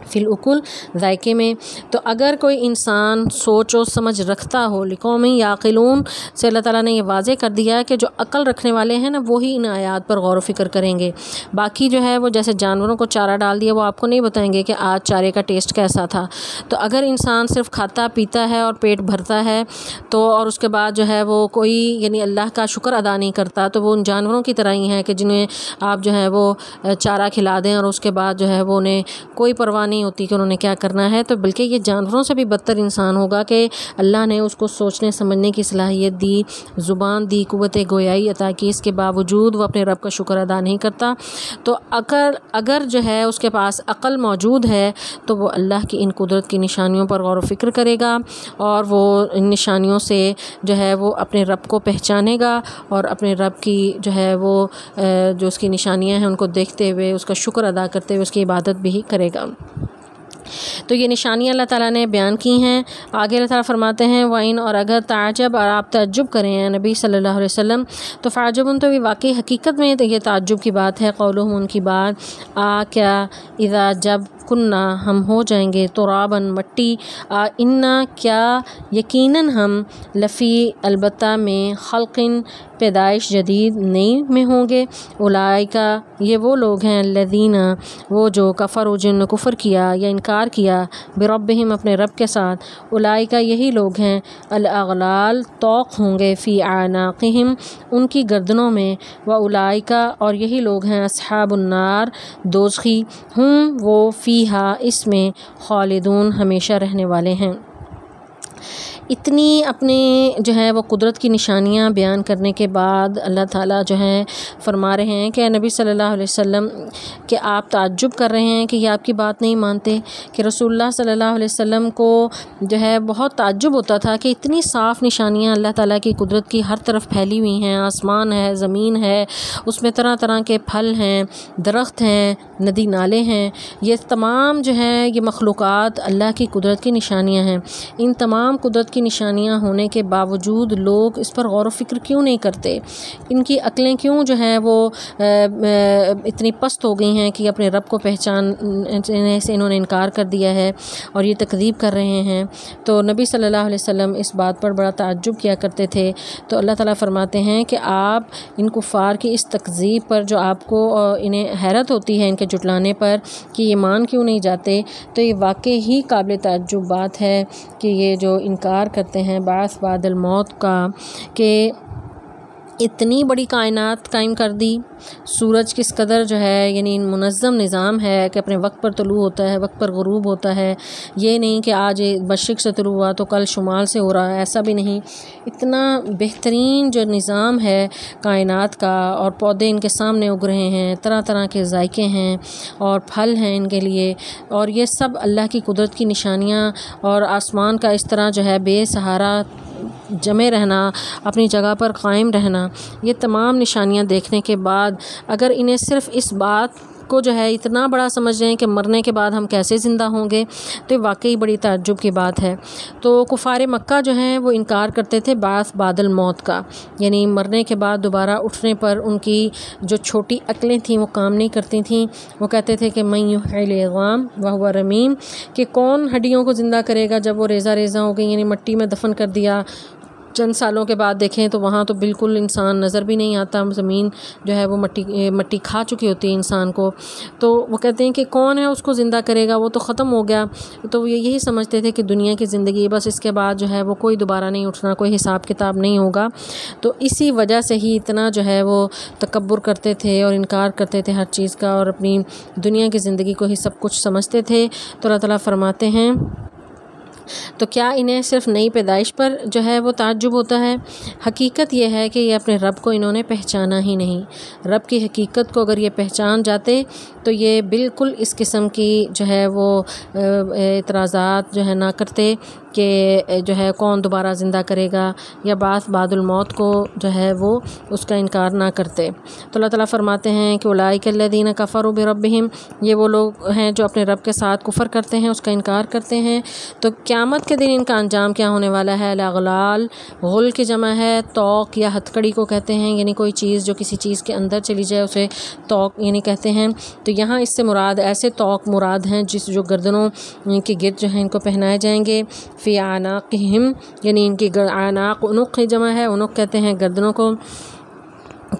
فی العقول، ذائقے میں۔ تو اگر کوئی انسان سوچ و سمجھ رکھتا ہو، لقوم یعقلون سے اللہ تعالیٰ نے یہ واضح کر دیا ہے کہ جو عقل رکھنے والے ہیں نا وہی ان آیات پر غور و فکر کریں گے۔ باقی جو ہے وہ جیسے جانوروں کو چارہ ڈال دیا، وہ آپ کو نہیں بتائیں گے کہ آج چارے کا ٹیسٹ کیسا تھا۔ تو اگر انسان صرف کھاتا پیتا ہے اور پیٹ بھرتا ہے تو اور اس کے بعد جو ہے وہ کوئی یعنی اللہ کا شکر ادا نہیں کرتا، تو وہ ان جانوروں کی طرح ہی ہے کہ جنہیں آپ جو ہے وہ چارہ کھلا دیں اور اس کے بعد جو ہے وہ انہیں کوئی پرواہ نہیں ہوتی کہ انہوں نے کیا کرنا ہے۔ تو بلکہ یہ جانوروں سے بھی بدتر انسان ہوگا کہ اللہ نے اس کو سوچنے سمجھنے کی صلاحیت دی، زبان دی، قوت گویائی عطا کی، اس کے باوجود وہ اپنے رب کا شکر ادا نہیں کرتا۔ تو اگر جو ہے اس کے پاس عقل موجود ہے تو وہ اللہ کی ان قدرت کی نشانیوں پر غور و فکر کرے گا اور وہ ان نشانیوں سے جو ہے وہ اپنے رب کو پہچانے گا اور اپنے رب کی جو ہے وہ جو اس کی نشانیاں ہیں ان کو دیکھتے ہوئے اس کا شکر ادا کرتے ہوئے اس کی عبادت بھی کرے گا۔ تو یہ نشانیاں اللہ تعالیٰ نے بیان کی ہیں۔ آگے اللہ تعالیٰ فرماتے ہیں وَإِنْ، اور اگر تعجب اور آپ تعجب کریں ہیں نبی صلی اللہ علیہ وسلم، تو فعجبن، تو واقعی حقیقت میں یہ تعجب کی بات ہے، قولہم، ان کی بات، کیا، اذا، جب، کننا، ہم ہو جائیں گے، ترابن، مٹی، انا، کیا، یقیناً ہم، لفی، البتہ، میں، خلق، پیدائش، جدید، نئی میں ہوں گے، اولئکا، یہ وہ لوگ ہیں، الذین، وہ جو، کفروا، جنہوں نے کفر کیا یا انکار کیا، بربہم، اپنے رب کے ساتھ، اولئکا، یہی لوگ ہیں، الاغلال، طوق ہوں گے، فی اعناقہم، ان کی گردنوں میں، واولئکا، اور یہی لوگ ہیں، اصحاب النار، دوزخی، ہم، وہ، فیہا، اس میں، خالدون، ہمیشہ رہنے والے ہیں۔ اتنی اپنے جو ہے وہ قدرت کی نشانیاں بیان کرنے کے بعد اللہ تعالیٰ جو ہے فرما رہے ہیں کہ نبی صلی اللہ علیہ وسلم کہ آپ تعجب کر رہے ہیں کہ یہ آپ کی بات نہیں مانتے، کہ رسول اللہ صلی اللہ علیہ وسلم کو جو ہے بہت تعجب ہوتا تھا کہ اتنی صاف نشانیاں اللہ تعالیٰ کی قدرت کی ہر طرف پھیلی ہوئی ہیں، آسمان ہے، زمین ہے، اس میں طرح طرح کے پھل ہیں، درخت ہیں، ندی نالے ہیں، یہ تمام جو ہے یہ مخلوقات اللہ کی قدرت کی نشانیاں ہیں۔ ان تمام قدرت کی نشانیاں ہونے کے باوجود لوگ اس پر غور و فکر کیوں نہیں کرتے؟ ان کی عقلیں کیوں جو ہیں وہ اتنی پست ہو گئی ہیں کہ اپنے رب کو پہچاننے سے انہوں نے انکار کر دیا ہے اور یہ تکذیب کر رہے ہیں؟ تو نبی صلی اللہ علیہ وسلم اس بات پر بڑا تعجب کیا کرتے تھے۔ تو اللہ تعالیٰ فرماتے ہیں کہ آپ ان کفار کی اس تکذیب پر جو آپ کو انہیں حیرت ہوتی ہے ان کے جھٹلانے پر کہ یہ مان کیوں نہیں جاتے، تو یہ واقعی ہی قابل تعجب بات ہے کہ یہ جو انکار کرتے ہیں بعث بعد الموت کا، کہ اتنی بڑی کائنات قائم کر دی، سورج کس قدر جو ہے یعنی منظم نظام ہے کہ اپنے وقت پر طلوع ہوتا ہے، وقت پر غروب ہوتا ہے، یہ نہیں کہ آج مشرق سے طلوع ہوا تو کل شمال سے ہو رہا ہے، ایسا بھی نہیں۔ اتنا بہترین جو نظام ہے کائنات کا، اور پودے ان کے سامنے اگ رہے ہیں، طرح طرح کے ذائقے ہیں اور پھل ہیں ان کے لیے، اور یہ سب اللہ کی قدرت کی نشانیاں، اور آسمان کا اس طرح جو ہے بے سہارا جمے رہنا، اپنی جگہ پر قائم رہنا، یہ تمام نشانیاں دیکھنے کے بعد اگر انہیں صرف اس بات کو جو ہے اتنا بڑا سمجھ رہے ہیں کہ مرنے کے بعد ہم کیسے زندہ ہوں گے، تو واقعی بڑی تعجب کی بات ہے۔ تو کفار مکہ جو ہیں وہ انکار کرتے تھے بعث بعد الموت کا، یعنی مرنے کے بعد دوبارہ اٹھنے پر ان کی جو چھوٹی عقلیں تھیں وہ کام نہیں کرتی تھیں۔ وہ کہتے تھے کہ من یحیی العظام وهو رمیم، کہ کون ہڈیوں کو زندہ کرے گا جب وہ ریزہ ریزہ ہو گئی، یعنی مٹی میں دفن کر دیا، چند سالوں کے بعد دیکھیں تو وہاں تو بالکل انسان نظر بھی نہیں آتا، زمین جو ہے وہ مٹی کھا چکی ہوتی ہے انسان کو۔ تو وہ کہتے ہیں کہ کون ہے اس کو زندہ کرے گا، وہ تو ختم ہو گیا۔ تو وہ یہی سمجھتے تھے کہ دنیا کی زندگی بس، اس کے بعد جو ہے وہ کوئی دوبارہ نہیں اٹھنا، کوئی حساب کتاب نہیں ہوگا۔ تو اسی وجہ سے ہی اتنا جو ہے وہ تکبر کرتے تھے اور انکار کرتے تھے ہر چیز کا، اور اپنی دنیا کی زندگی کو ہی سب کچھ سمجھتے تھے۔ تو اللہ تعالیٰ فرماتے ہیں تو کیا انہیں صرف نئی پیدائش پر جو ہے وہ تعجب ہوتا ہے؟ حقیقت یہ ہے کہ یہ اپنے رب کو انہوں نے پہچانا ہی نہیں۔ رب کی حقیقت کو اگر یہ پہچان جاتے تو یہ بالکل اس قسم کی جو ہے وہ اعتراضات جو ہے نہ کرتے کہ جو ہے کون دوبارہ زندہ کرے گا یا بعد الموت کو جو ہے وہ اس کا انکار نہ کرتے۔ تو اللہ تعالیٰ فرماتے ہیں کہ اولئک الذین کفروا بربہم، یہ وہ لوگ ہیں جو اپنے رب کے ساتھ کفر کرتے ہیں، اس کا انکار کرتے ہیں۔ تو قیامت کے دن ان کا انجام کیا ہونے والا ہے؟ الاغلال، غل کی جمع ہے توق یا ہتھکڑی کو کہتے ہیں، یعنی کوئی چیز جو کسی چیز کے اندر چلی جائے اسے توق یعنی کہتے ہیں۔ تو یہاں اس سے مراد ایسے توق مراد ہیں جو گردنوں کے گرد جو ہیں ان کو پہنائے جائیں گے۔ فی اعناقہم، یعنی ان کی اعناق، عنق کی جمع ہے، عنق کہتے ہیں گردنوں کو،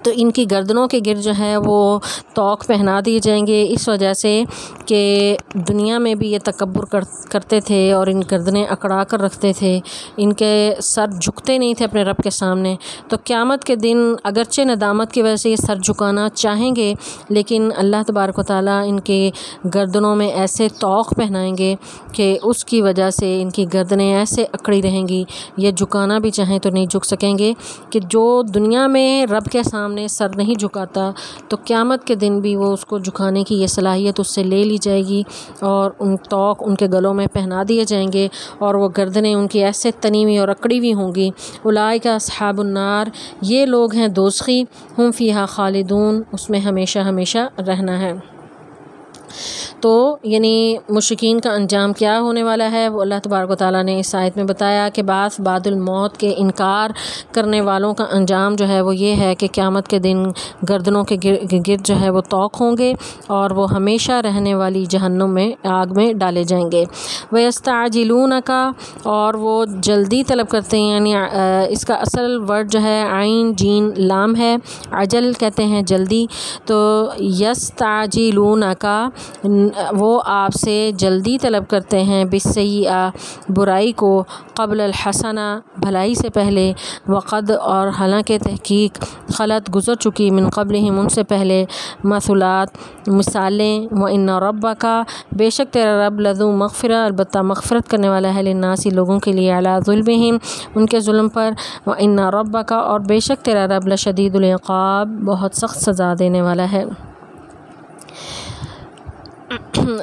تو ان کی گردنوں کے گرد جو ہے وہ توق پہنا دیے جائیں گے، اس وجہ سے کہ دنیا میں بھی یہ تکبر کرتے تھے اور ان گردنیں اکڑا کر رکھتے تھے، ان کے سر جھکتے نہیں تھے اپنے رب کے سامنے۔ تو قیامت کے دن اگرچہ ندامت کی وجہ سے یہ سر جھکانا چاہیں گے، لیکن اللہ تبارک و تعالیٰ ان کے گردنوں میں ایسے توق پہنائیں گے کہ اس کی وجہ سے ان کی گردنیں ایسے اکڑی رہیں گی، یہ جھکانا بھی چاہیں تو نہیں جھک سکیں گے، کہ جو دنیا میں رب کے سامنے سر نہیں جھکاتا تو قیامت کے دن بھی وہ اس کو جھکانے کی یہ صلاحیت اس سے لے لی جائے گی، اور ان توق ان کے گلوں میں پہنا دیے جائیں گے، اور وہ گردنیں ان کی ایسے تنی ہوئی اور اکڑی ہوئی ہوں گی۔ اولئک اصحاب النار، یہ لوگ ہیں دوزخی، ہم فیہا خالدون، اس میں ہمیشہ ہمیشہ رہنا ہے۔ تو یعنی مشرکین کا انجام کیا ہونے والا ہے وہ اللہ تبارک و تعالیٰ نے اس آیت میں بتایا کہ بعد الموت کے انکار کرنے والوں کا انجام جو ہے وہ یہ ہے کہ قیامت کے دن گردنوں کے گرد جو ہے وہ توق ہوں گے اور وہ ہمیشہ رہنے والی جہنم میں آگ میں ڈالے جائیں گے۔ وَيَسْتَعْجِلُونَكَ، اور وہ جلدی طلب کرتے ہیں، یعنی اس کا اصل ورڈ جو ہے عین جین لام ہے، عجل کہتے ہیں جلدی، تو یستعجلونک، وہ آپ سے جلدی طلب کرتے ہیں، بالسیئہ، برائی کو، قبل الحسنہ، بھلائی سے پہلے، وقد، اور حالانکہ تحقیق، خلط، گزر چکی، من قبلہم، ان سے پہلے، مثلات، مثالیں، وَإِنَّ رَبَّكَ، بے شک تیرا رب، لذو مغفرہ، البتہ مغفرت کرنے والا ہے، للناس، لوگوں کے لیے، علی ظلمہم، ان کے ظلم پر، وَإِنَّ رَبَّكَ، اور بے شک تیرا رب، لشدید العقاب، بہت سخت سزا دینے والا ہے۔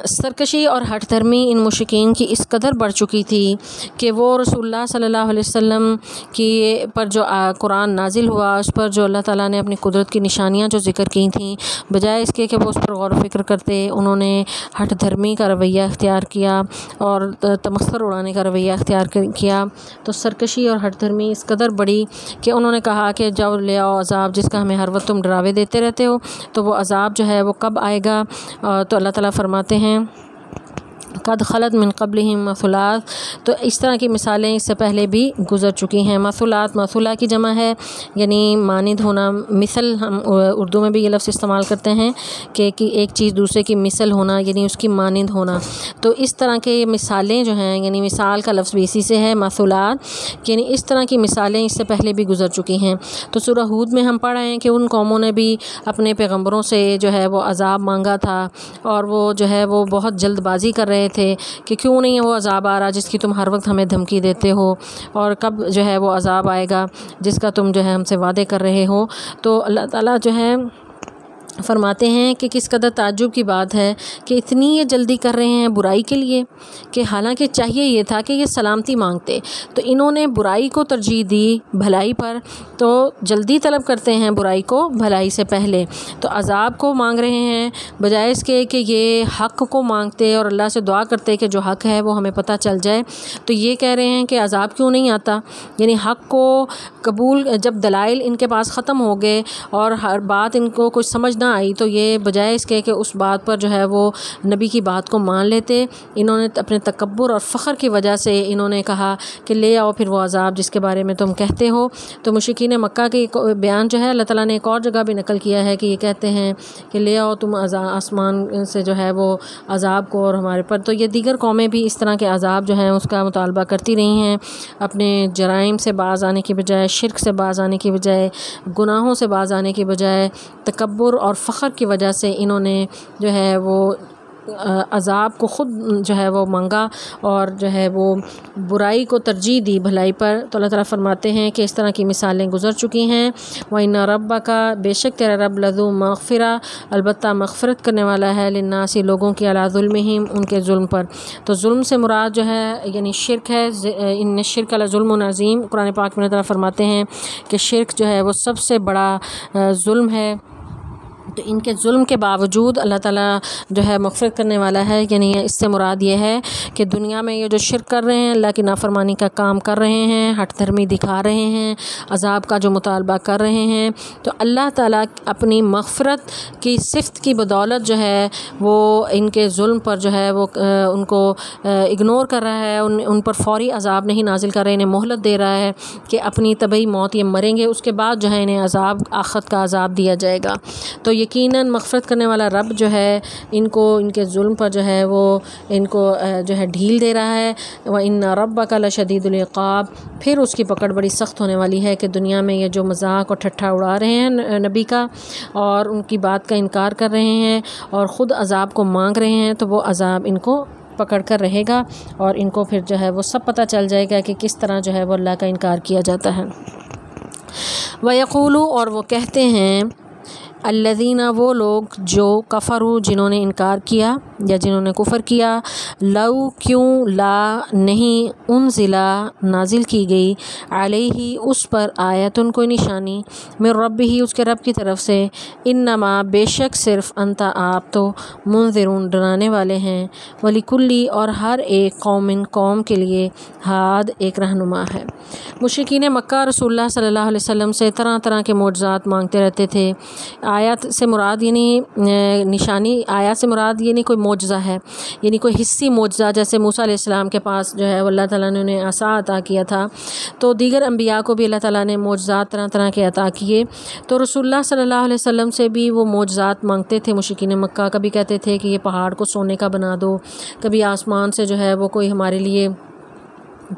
سرکشی اور ہٹ دھرمی ان مشرکین کی اس قدر بڑھ چکی تھی کہ وہ رسول اللہ صلی اللہ علیہ وسلم کی پر جو قرآن نازل ہوا، اس پر جو اللہ تعالیٰ نے اپنی قدرت کی نشانیاں جو ذکر کی تھیں، بجائے اس کے کہ وہ اس پر غور و فکر کرتے، انہوں نے ہٹ دھرمی کا رویہ اختیار کیا اور تمسخر اڑانے کا رویہ اختیار کیا۔ تو سرکشی اور ہٹ دھرمی اس قدر بڑی کہ انہوں نے کہا کہ جب لے آؤ عذاب، جس کا ہمیں ہر وقت تم ڈراوے دیتے رہتے ہو، تو وہ عذاب جو ہے وہ کب آئے گا؟ تو اللہ تعالیٰ فرماتے ہیں قد خلت من قبلہم مثلات، تو اس طرح کی مثالیں اس سے پہلے بھی گزر چکی ہیں۔ مثلات، مثلہ کی جمع ہے، یعنی مانند ہونا، مثل ہم اردو میں بھی یہ لفظ استعمال کرتے ہیں کہ ایک چیز دوسرے کی مثل ہونا، یعنی اس کی مانند ہونا۔ تو اس طرح کے مثالیں جو ہیں، یعنی مثال کا لفظ بھی اسی سے ہے، مثلات، یعنی اس طرح کی مثالیں اس سے پہلے بھی گزر چکی ہیں۔ تو سورہ ہود میں ہم پڑھ رہے ہیں کہ ان قوموں نے بھی اپنے پیغمبروں سے جو ہے وہ عذاب مانگا تھا، اور وہ جو ہے وہ بہت جلد بازی کر رہے تھے کہ کیوں نہیں وہ عذاب آ رہا جس کی تم ہر وقت ہمیں دھمکی دیتے ہو، اور کب جو ہے وہ عذاب آئے گا جس کا تم جو ہے ہم سے وعدے کر رہے ہو۔ تو اللہ تعالیٰ جو ہے فرماتے ہیں کہ کس قدر تعجب کی بات ہے کہ اتنی یہ جلدی کر رہے ہیں برائی کے لیے، کہ حالانکہ چاہیے یہ تھا کہ یہ سلامتی مانگتے، تو انہوں نے برائی کو ترجیح دی بھلائی پر، تو جلدی طلب کرتے ہیں برائی کو بھلائی سے پہلے، تو عذاب کو مانگ رہے ہیں بجائے اس کے کہ یہ حق کو مانگتے اور اللہ سے دعا کرتے کہ جو حق ہے وہ ہمیں پتہ چل جائے۔ تو یہ کہہ رہے ہیں کہ عذاب کیوں نہیں آتا، یعنی حق کو قبول، جب دلائل ان کے پاس ختم ہو گئے اور ہر بات ان کو کچھ سمجھ نہ آئی، تو یہ بجائے اس کے کہ اس بات پر جو ہے وہ نبی کی بات کو مان لیتے، انہوں نے اپنے تکبر اور فخر کی وجہ سے انہوں نے کہا کہ لے آؤ پھر وہ عذاب جس کے بارے میں تم کہتے ہو۔ تو مشرکین مکہ کے بیان جو ہے اللہ تعالیٰ نے ایک اور جگہ بھی نقل کیا ہے کہ یہ کہتے ہیں کہ لے آؤ تم آسمان سے جو ہے وہ عذاب کو اور ہمارے پر۔ تو یہ دیگر قومیں بھی اس طرح کے عذاب جو ہیں اس کا مطالبہ کرتی رہی ہیں، اپنے جرائم سے باز آنے کی بجائے، شرک سے باز آنے کی بجائے، گناہوں سے باز آنے کی بجائے، تکبر اور فخر کی وجہ سے انہوں نے جو ہے وہ عذاب کو خود جو ہے وہ مانگا اور جو ہے وہ برائی کو ترجیح دی بھلائی پر، تو اللہ تعالیٰ فرماتے ہیں کہ اس طرح کی مثالیں گزر چکی ہیں۔ وَإِنَّ رَبَّكَ، بے شک تیرا رب، لذو مغفرہ، البتہ مغفرت کرنے والا ہے، للناس، لوگوں کی، علی ظلمہم، ان کے ظلم پر۔ تو ظلم سے مراد جو ہے یعنی شرک ہے، ان الشرک لظلم عظیم، قرآن پاک میں اللہ تعالیٰ فرماتے ہیں کہ شرک جو ہے وہ سب سے بڑا ظلم ہے۔ تو ان کے ظلم کے باوجود اللہ تعالیٰ جو ہے مغفرت کرنے والا ہے، یعنی اس سے مراد یہ ہے کہ دنیا میں یہ جو شرک کر رہے ہیں، اللہ کی نافرمانی کا کام کر رہے ہیں، ہٹ دھرمی دکھا رہے ہیں، عذاب کا جو مطالبہ کر رہے ہیں، تو اللہ تعالیٰ اپنی مغفرت کی صفت کی بدولت جو ہے وہ ان کے ظلم پر جو ہے وہ ان کو اگنور کر رہا ہے، ان پر فوری عذاب نہیں نازل کر رہے، انہیں مہلت دے رہا ہے کہ اپنی طبعی موت یہ مریں گے، اس کے بعد جو ہے انہیں عذاب آخرت کا عذاب دیا جائے گا۔ تو یقیناً مغفرت کرنے والا رب جو ہے ان کو ان کے ظلم پر جو ہے وہ ان کو جو ہے ڈھیل دے رہا ہے۔ وَإِنَّ رَبَّكَ لَشَدِيدُ الْعِقَابِ، پھر اس کی پکڑ بڑی سخت ہونے والی ہے کہ دنیا میں یہ جو مذاق اور ٹھٹھا اڑا رہے ہیں نبی کا اور ان کی بات کا انکار کر رہے ہیں اور خود عذاب کو مانگ رہے ہیں، تو وہ عذاب ان کو پکڑ کر رہے گا اور ان کو پھر جو ہے وہ سب پتہ چل جائے گا کہ کس طرح جو ہے وہ اللہ کا انکار کیا جاتا ہے۔ وَيَقُولُ، اور وہ کہتے ہیں، الذین، وہ لوگ جو کفروا، جنہوں نے انکار کیا یا جنہوں نے کفر کیا، لو، کیوں، لا، نہیں، انزلا، نازل کی گئی، علیہ، اس پر، آیتن، کوئی نشانی، من ربہ، اس کے رب کی طرف سے، انما، بے شک صرف، انت، آپ تو، منذرون، ڈرانے والے ہیں، ولکلی، اور ہر ایک، قوم کے لیے، ہاد، ایک رہنما ہے۔ مشرکین مکہ رسول اللہ صلی اللہ علیہ وسلم سے طرح طرح کے معجزات مانگتے رہتے تھے۔ آیات سے مراد یعنی نشانی، آیات سے مراد یعنی کوئی معجزہ ہے، یعنی کوئی حصی معجزہ، جیسے موسیٰ علیہ السلام کے پاس جو ہے اللہ تعالیٰ نے انہیں عصا عطا کیا تھا، تو دیگر انبیاء کو بھی اللہ تعالیٰ نے معجزات طرح طرح کے عطا کیے۔ تو رسول اللہ صلی اللہ علیہ وسلم سے بھی وہ معجزات مانگتے تھے مشرکین مکہ، کبھی کہتے تھے کہ یہ پہاڑ کو سونے کا بنا دو، کبھی آسمان سے جو ہے وہ کوئی ہمارے لیے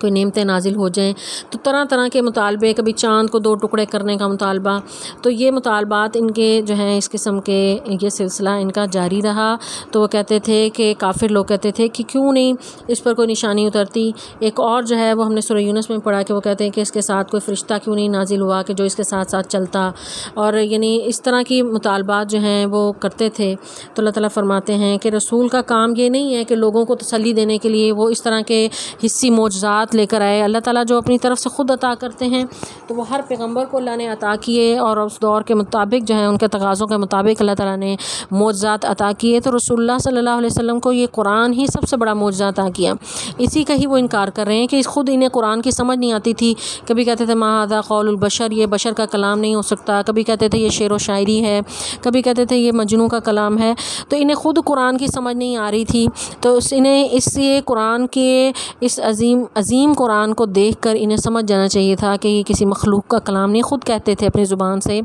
کوئی نعمتیں نازل ہو جائیں، تو طرح طرح کے مطالبے، کبھی چاند کو 2 ٹکڑے کرنے کا مطالبہ، تو یہ مطالبات ان کے جو ہیں اس قسم کے یہ سلسلہ ان کا جاری رہا۔ تو وہ کہتے تھے کہ کافر لوگ کہتے تھے کہ کیوں نہیں اس پر کوئی نشانی اترتی۔ ایک اور جو ہے وہ ہم نے سورہ یونس میں پڑھا کہ وہ کہتے ہیں کہ اس کے ساتھ کوئی فرشتہ کیوں نہیں نازل ہوا کہ جو اس کے ساتھ ساتھ چلتا، اور یعنی اس طرح کی مطالبات جو ہیں وہ کرتے تھے۔ تو اللہ تعالیٰ فرماتے ہیں کہ رسول کا کام یہ نہیں ہے کہ لوگوں کو تسلی دینے کے لیے وہ اس طرح کے حصی معجزات لے کر آئے۔ اللہ تعالیٰ جو اپنی طرف سے خود عطا کرتے ہیں تو وہ ہر پیغمبر کو اللہ نے عطا کیے، اور اس دور کے مطابق جو ہے ان کے تقاضوں کے مطابق اللہ تعالیٰ نے معجزات عطا کیے۔ تو رسول اللہ صلی اللہ علیہ وسلم کو یہ قرآن ہی سب سے بڑا معجزہ عطا کیا، اسی کا ہی وہ انکار کر رہے ہیں کہ خود انہیں قرآن کی سمجھ نہیں آتی تھی۔ کبھی کہتے تھے ما ھذا قول البشر، یہ بشر کا کلام نہیں ہو سکتا، کبھی کہتے تھے یہ شعر و شاعری ہے، کبھی کہتے تھے یہ مجنون کا کلام ہے۔ تو انہیں خود قرآن کی سمجھ نہیں آ رہی تھی، تو انہیں اس سے قرآن کے اس عظیم قرآن کو دیکھ کر انہیں سمجھ جانا چاہیے تھا کہ یہ کسی مخلوق کا کلام نہیں، خود کہتے تھے اپنی زبان سے،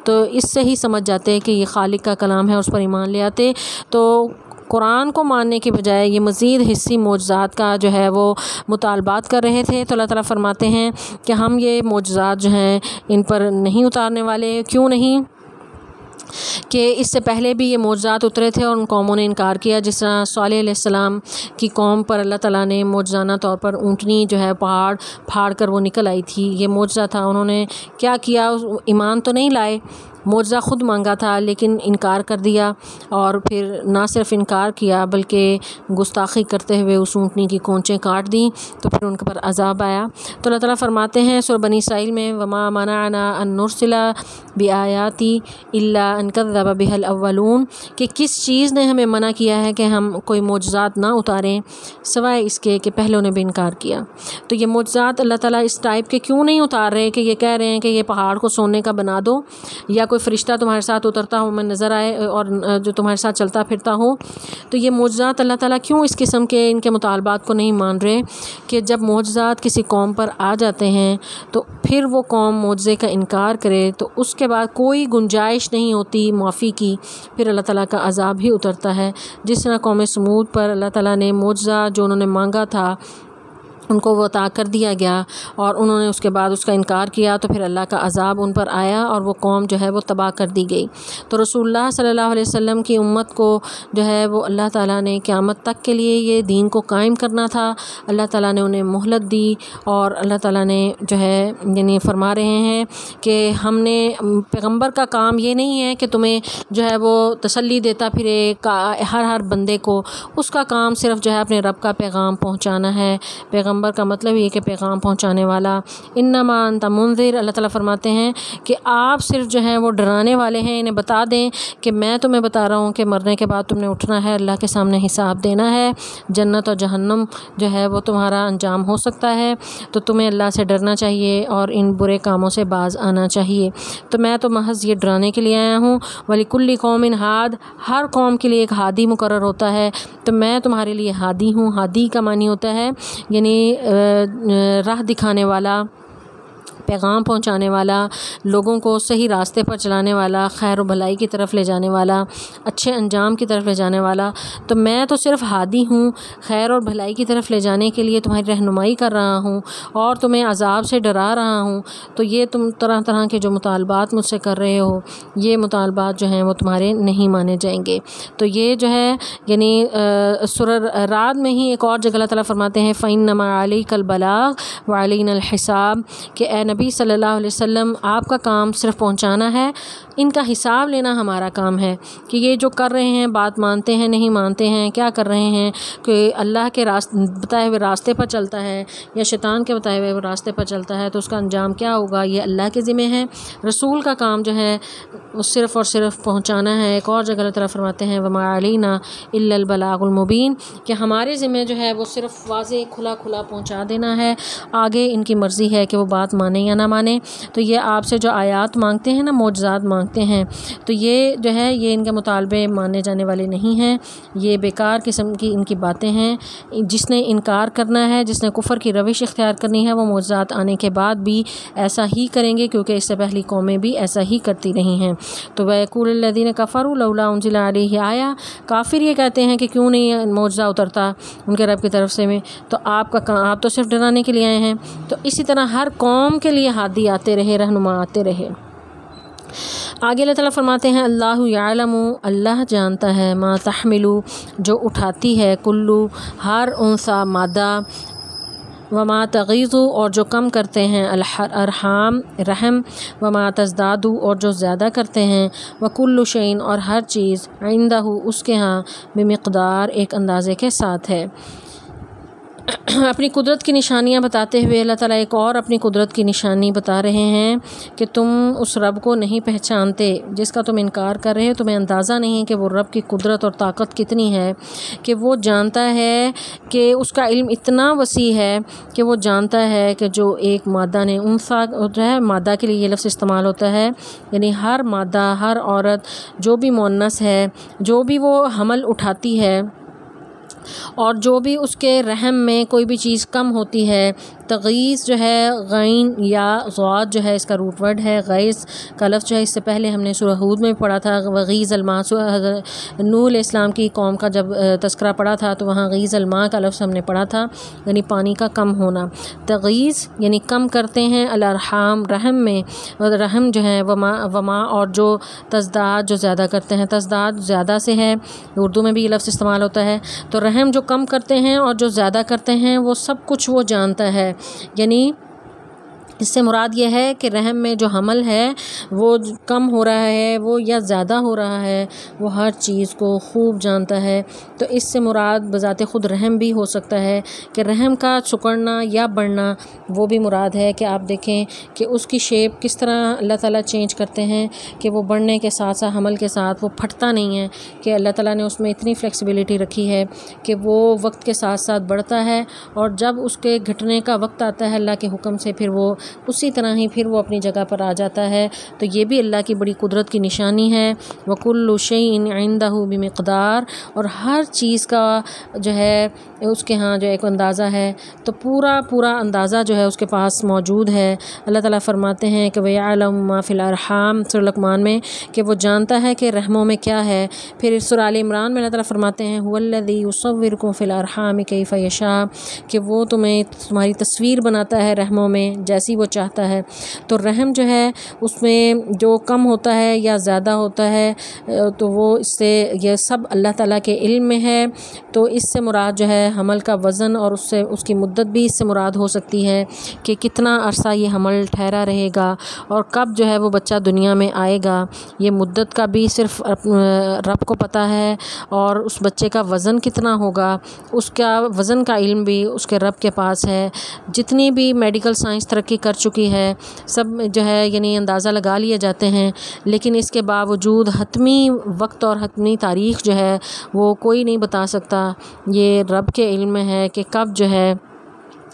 تو اس سے ہی سمجھ جاتے کہ یہ خالق کا کلام ہے، اس پر ایمان لے آتے۔ تو قرآن کو ماننے کے بجائے یہ مزید حصی معجزات کا جو ہے وہ مطالبات کر رہے تھے۔ تو اللہ تعالیٰ فرماتے ہیں کہ ہم یہ معجزات جو ہیں ان پر نہیں اتارنے والے۔ کیوں نہیں؟ کہ اس سے پہلے بھی یہ معجزات اترے تھے اور ان قوموں نے انکار کیا، جس طرح صالح علیہ السلام کی قوم پر اللہ تعالیٰ نے معجزانہ طور پر اونٹنی جو ہے پہاڑ پھاڑ کر وہ نکل آئی تھی، یہ معجزہ تھا۔ انہوں نے کیا کیا؟ ایمان تو نہیں لائے، معجزہ خود مانگا تھا لیکن انکار کر دیا، اور پھر نہ صرف انکار کیا بلکہ گستاخی کرتے ہوئے اس اونٹنی کی کونچیں کاٹ دیں، تو پھر ان کے پر عذاب آیا۔ تو اللہ تعالیٰ فرماتے ہیں سورہ بنی اسرائیل میں وما منعنا ان نرسل بآیات الا ان کذب بها الاولون، کہ کس چیز نے ہمیں منع کیا ہے کہ ہم کوئی معجزات نہ اتاریں سوائے اس کے کہ پہلوں نے بھی انکار کیا۔ تو یہ معجزات اللہ تعالیٰ اس ٹائپ کے کیوں نہیں اتار رہے کہ یہ کہہ رہے ہیں کہ یہ پہاڑ کو سونے کا بنا دو، یا کوئی فرشتہ تمہارے ساتھ اترتا ہو میں نظر آئے اور جو تمہارے ساتھ چلتا پھرتا ہو۔ تو یہ معجزات اللہ تعالیٰ کیوں اس قسم کے ان کے مطالبات کو نہیں مان رہے کہ جب معجزات کسی قوم پر آ جاتے ہیں تو پھر وہ قوم معجزے کا انکار کرے تو اس کے بعد کوئی گنجائش نہیں ہوتی معافی کی، پھر اللہ تعالیٰ کا عذاب ہی اترتا ہے۔ جس طرح قوم سمود پر اللہ تعالیٰ نے معجزہ جو انہوں نے مانگا تھا ان کو وہ عطا کر دیا گیا اور انہوں نے اس کے بعد اس کا انکار کیا تو پھر اللہ کا عذاب ان پر آیا اور وہ قوم جو ہے وہ تباہ کر دی گئی۔ تو رسول اللہ صلی اللہ علیہ وسلم کی امت کو جو ہے وہ اللہ تعالیٰ نے قیامت تک کے لیے یہ دین کو قائم کرنا تھا۔ اللہ تعالیٰ نے انہیں مہلت دی اور اللہ تعالیٰ نے جو ہے یعنی فرما رہے ہیں کہ ہم نے پیغمبر کا کام یہ نہیں ہے کہ تمہیں جو ہے وہ تسلی دیتا پھرے ہر بندے کو، اس کا کام صرف جو ہے اپنے رب کا پیغام پہنچانا ہے۔ پیغمبر کا مطلب یہ کہ پیغام پہنچانے والا، انما انت منذر، اللہ تعالیٰ فرماتے ہیں کہ آپ صرف جو ہیں وہ ڈرانے والے ہیں۔ انہیں بتا دیں کہ میں تمہیں بتا رہا ہوں کہ مرنے کے بعد تم نے اٹھنا ہے، اللہ کے سامنے حساب دینا ہے، جنت اور جہنم جو ہے وہ تمہارا انجام ہو سکتا ہے، تو تمہیں اللہ سے ڈرنا چاہیے اور ان برے کاموں سے باز آنا چاہیے۔ تو میں تو محض یہ ڈرانے کے لیے آیا ہوں۔ وَلِكُلِّ قَوْمٍ ہاد، ہر قوم کے لیے ایک ہادی مقرر ہوتا ہے، تو میں تمہارے لیے ہادی ہوں۔ ہادی کا معنی ہوتا ہے یعنی راہ دکھانے والا، پیغام پہنچانے والا، لوگوں کو صحیح راستے پر چلانے والا، خیر و بھلائی کی طرف لے جانے والا، اچھے انجام کی طرف لے جانے والا۔ تو میں تو صرف ہادی ہوں، خیر اور بھلائی کی طرف لے جانے کے لیے تمہاری رہنمائی کر رہا ہوں اور تمہیں عذاب سے ڈرا رہا ہوں۔ تو یہ تم طرح طرح کے جو مطالبات مجھ سے کر رہے ہو، یہ مطالبات جو ہیں وہ تمہارے نہیں مانے جائیں گے۔ تو یہ جو ہے یعنی سورہ رعد میں ہی ایک اور جگہ اللہ تعالیٰ فرماتے ہیں فَإِنَّمَا عَلَيْكَ الْبَلَاغُ وَعَلَيْنَا الْحِسَابُ، کہ اے نبی صلی اللہ علیہ وسلم آپ کا کام صرف پہنچانا ہے، ان کا حساب لینا ہمارا کام ہے کہ یہ جو کر رہے ہیں، بات مانتے ہیں نہیں مانتے ہیں، کیا کر رہے ہیں، کہ اللہ کے بتائے ہوئے راستے پر چلتا ہے یا شیطان کے بتائے ہوئے راستے پر چلتا ہے، تو اس کا انجام کیا ہوگا یہ اللہ کے ذمہ ہے۔ رسول کا کام جو ہے وہ صرف اور صرف پہنچانا ہے۔ ایک اور جگہ اللہ تعالیٰ فرماتے ہیں وَمَا عَلَيْنَا إِلَّا الْبَلَاغُ الْمُبِينُ، کہ ہمارے ذمہ جو ہے وہ صرف واضح کھلا پہنچا دینا ہے، آگے ان کی مرضی ہے کہ وہ بات مانیں یا نہ مانیں۔ تو یہ آپ سے جو آیات مانگتے ہیں نا، معجزات مانگتے ہیں، تو یہ جو ہے یہ ان کے مطالبے مانے جانے والے نہیں ہیں، یہ بیکار قسم کی ان کی باتیں ہیں۔ جس نے انکار کرنا ہے، جس نے کفر کی روش اختیار کرنی ہے، وہ معجزات آنے کے بعد بھی ایسا ہی کریں گے، کیونکہ اس سے پہلی قومیں بھی ایسا ہی کرتی رہی ہیں۔ تو وَيَقُولُ الَّذِينَ كَفَرُوا لَوْلَا أُنزِلَ عَلَيْهِ آیَةٌ، کافر یہ کہتے ہیں کہ کیوں نہیں معجزہ اترتا ان کے رب کی طرف سے میں، تو آپ تو صرف ڈرانے کے لیے آئے ہیں۔ تو اسی طرح ہر قوم کے لیے ہادی آتے رہے، رہنما آتے رہے۔ آگے اللہ تعالیٰ فرماتے ہیں اللہ یعلم، اللہ جانتا ہے، ما تحملو، جو اٹھاتی ہے، کلو، ہر انثی مادہ، وما تغیظ، اور جو کم کرتے ہیں، الارحام رحم، وما تزداد، اور جو زیادہ کرتے ہیں، وکل شیء، اور ہر چیز، عندہ اس کے ہاں، بمقدار ایک اندازے کے ساتھ ہے۔ اپنی قدرت کی نشانیاں بتاتے ہوئے اللہ تعالیٰ ایک اور اپنی قدرت کی نشانی بتا رہے ہیں کہ تم اس رب کو نہیں پہچانتے جس کا تم انکار کر رہے ہو، تمہیں اندازہ نہیں کہ وہ رب کی قدرت اور طاقت کتنی ہے، کہ وہ جانتا ہے کہ اس کا علم اتنا وسیع ہے کہ وہ جانتا ہے کہ جو ایک مادہ نے انثیٰ جو ہے، مادہ کے لیے یہ لفظ استعمال ہوتا ہے، یعنی ہر مادہ، ہر عورت جو بھی مؤنث ہے، جو بھی وہ حمل اٹھاتی ہے اور جو بھی اس کے رحم میں کوئی بھی چیز کم ہوتی ہے، تغیث جو ہے غین یا غاد جو ہے اس کا روٹ ورڈ ہے، غیث کا لفظ جو ہے اس سے پہلے ہم نے سورہ ہود میں پڑھا تھا، وغیظ الماء، نوح علیہ السلام کی قوم کا جب تذکرہ پڑھا تھا تو وہاں غیظ الماء کا لفظ ہم نے پڑھا تھا، یعنی پانی کا کم ہونا۔ تغیث یعنی کم کرتے ہیں، الارحام رحم میں، رحم جو ہے وما، اور جو تزداد جو زیادہ کرتے ہیں، تزداد زیادہ سے ہے، اردو میں بھی یہ لفظ استعمال ہوتا ہے۔ تو رحم جو کم کرتے ہیں اور جو زیادہ کرتے ہیں وہ سب کچھ وہ جانتا ہے، یعنی اس سے مراد یہ ہے کہ رحم میں جو حمل ہے وہ کم ہو رہا ہے وہ یا زیادہ ہو رہا ہے، وہ ہر چیز کو خوب جانتا ہے۔ تو اس سے مراد بذات خود رحم بھی ہو سکتا ہے کہ رحم کا سکڑنا یا بڑھنا وہ بھی مراد ہے، کہ آپ دیکھیں کہ اس کی شیپ کس طرح اللہ تعالیٰ چینج کرتے ہیں کہ وہ بڑھنے کے ساتھ ساتھ حمل کے ساتھ وہ پھٹتا نہیں ہے، کہ اللہ تعالیٰ نے اس میں اتنی فلیکسیبلٹی رکھی ہے کہ وہ وقت کے ساتھ ساتھ بڑھتا ہے، اور جب اس کے گھٹنے کا وقت آتا ہے اللہ کے حکم سے پھر وہ اسی طرح ہی پھر وہ اپنی جگہ پر آ جاتا ہے۔ تو یہ بھی اللہ کی بڑی قدرت کی نشانی ہے۔ وَكُلُّ شَيْءٍ عِندَهُ بِمِقْدَار، اور ہر چیز کا جو ہے اس کے ہاں جو ایک اندازہ ہے، تو پورا اندازہ جو ہے اس کے پاس موجود ہے۔ اللہ تعالیٰ فرماتے ہیں کہ وَيَعْلَمُ مَا فِي الْأَرْحَامِ، سورہ لقمان میں، کہ وہ جانتا ہے کہ رحموں میں کیا ہے۔ پھر سورہ آل عمران میں اللہ تعالیٰ فرماتے ہیں هُوَ الَّذِي يُصَوِّرُكُم فِي الْأَرْحَامِ كَيْفَ يَشَاءُ، کہ وہ تمہاری تصویر بناتا ہے رحموں میں جیسی وہ چاہتا ہے۔ تو رحم جو ہے اس میں جو کم ہوتا ہے یا زیادہ ہوتا ہے، تو وہ اس سے یہ سب اللہ تعالیٰ کے علم میں ہے۔ تو اس سے مراد جو ہے حمل کا وزن اور اس کی مدت بھی اس سے مراد ہو سکتی ہے کہ کتنا عرصہ یہ حمل ٹھہرا رہے گا اور کب جو ہے وہ بچہ دنیا میں آئے گا، یہ مدت کا بھی صرف رب کو پتہ ہے، اور اس بچے کا وزن کتنا ہوگا اس کا وزن کا علم بھی اس کے رب کے پاس ہے۔ جتنی بھی میڈیکل سائنس ترقی کر چکی ہے سب جو ہے یعنی اندازہ لگا لیے جاتے ہیں، لیکن اس کے باوجود حتمی وقت اور حتمی تاریخ جو ہے وہ کوئی نہیں بتا سکتا۔ یہ رب کے علم میں ہے کہ کب جو ہے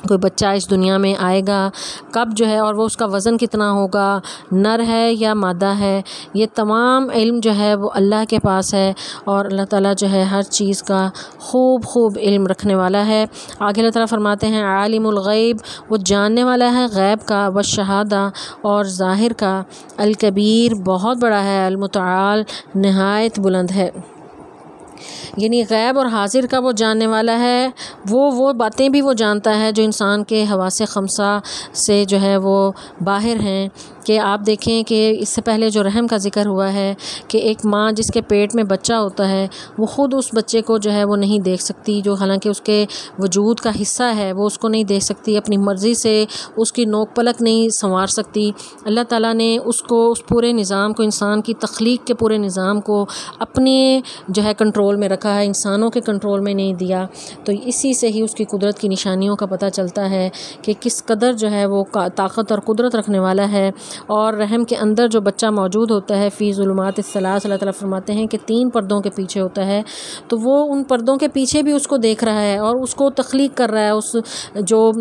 کوئی بچہ اس دنیا میں آئے گا، کب جو ہے، اور وہ اس کا وزن کتنا ہوگا، نر ہے یا مادہ ہے، یہ تمام علم جو ہے وہ اللہ کے پاس ہے، اور اللہ تعالیٰ جو ہے ہر چیز کا خوب علم رکھنے والا ہے۔ آگے اللہ تعالیٰ فرماتے ہیں عالم الغیب، وہ جاننے والا ہے غیب کا، والشہادہ، اور ظاہر کا، الکبیر، بہت بڑا ہے، المتعال، نہایت بلند ہے۔ یعنی غیب اور حاضر کا وہ جاننے والا ہے، وہ باتیں بھی وہ جانتا ہے جو انسان کے حواس خمسہ سے جو ہے وہ باہر ہیں۔ کہ آپ دیکھیں کہ اس سے پہلے جو رحم کا ذکر ہوا ہے کہ ایک ماں جس کے پیٹ میں بچہ ہوتا ہے وہ خود اس بچے کو جو ہے وہ نہیں دیکھ سکتی، جو حالانکہ اس کے وجود کا حصہ ہے، وہ اس کو نہیں دیکھ سکتی، اپنی مرضی سے اس کی نوک پلک نہیں سنوار سکتی۔ اللہ تعالیٰ نے اس پورے نظام کو، انسان کی تخلیق کے پورے نظام کو اپنے جو ہے کنٹرول میں رکھا ہے، انسانوں کے کنٹرول میں نہیں دیا۔ تو اسی سے ہی اس کی قدرت کی نشانیوں کا پتہ چلتا ہے کہ کس قدر جو ہے وہ طاقت اور قدرت رکھنے والا ہے۔ اور رحم کے اندر جو بچہ موجود ہوتا ہے فی ظلمات الثلاث، اللہ تعالیٰ فرماتے ہیں کہ 3 پردوں کے پیچھے ہوتا ہے، تو وہ ان پردوں کے پیچھے بھی اس کو دیکھ رہا ہے اور اس کو تخلیق کر رہا ہے، اس جو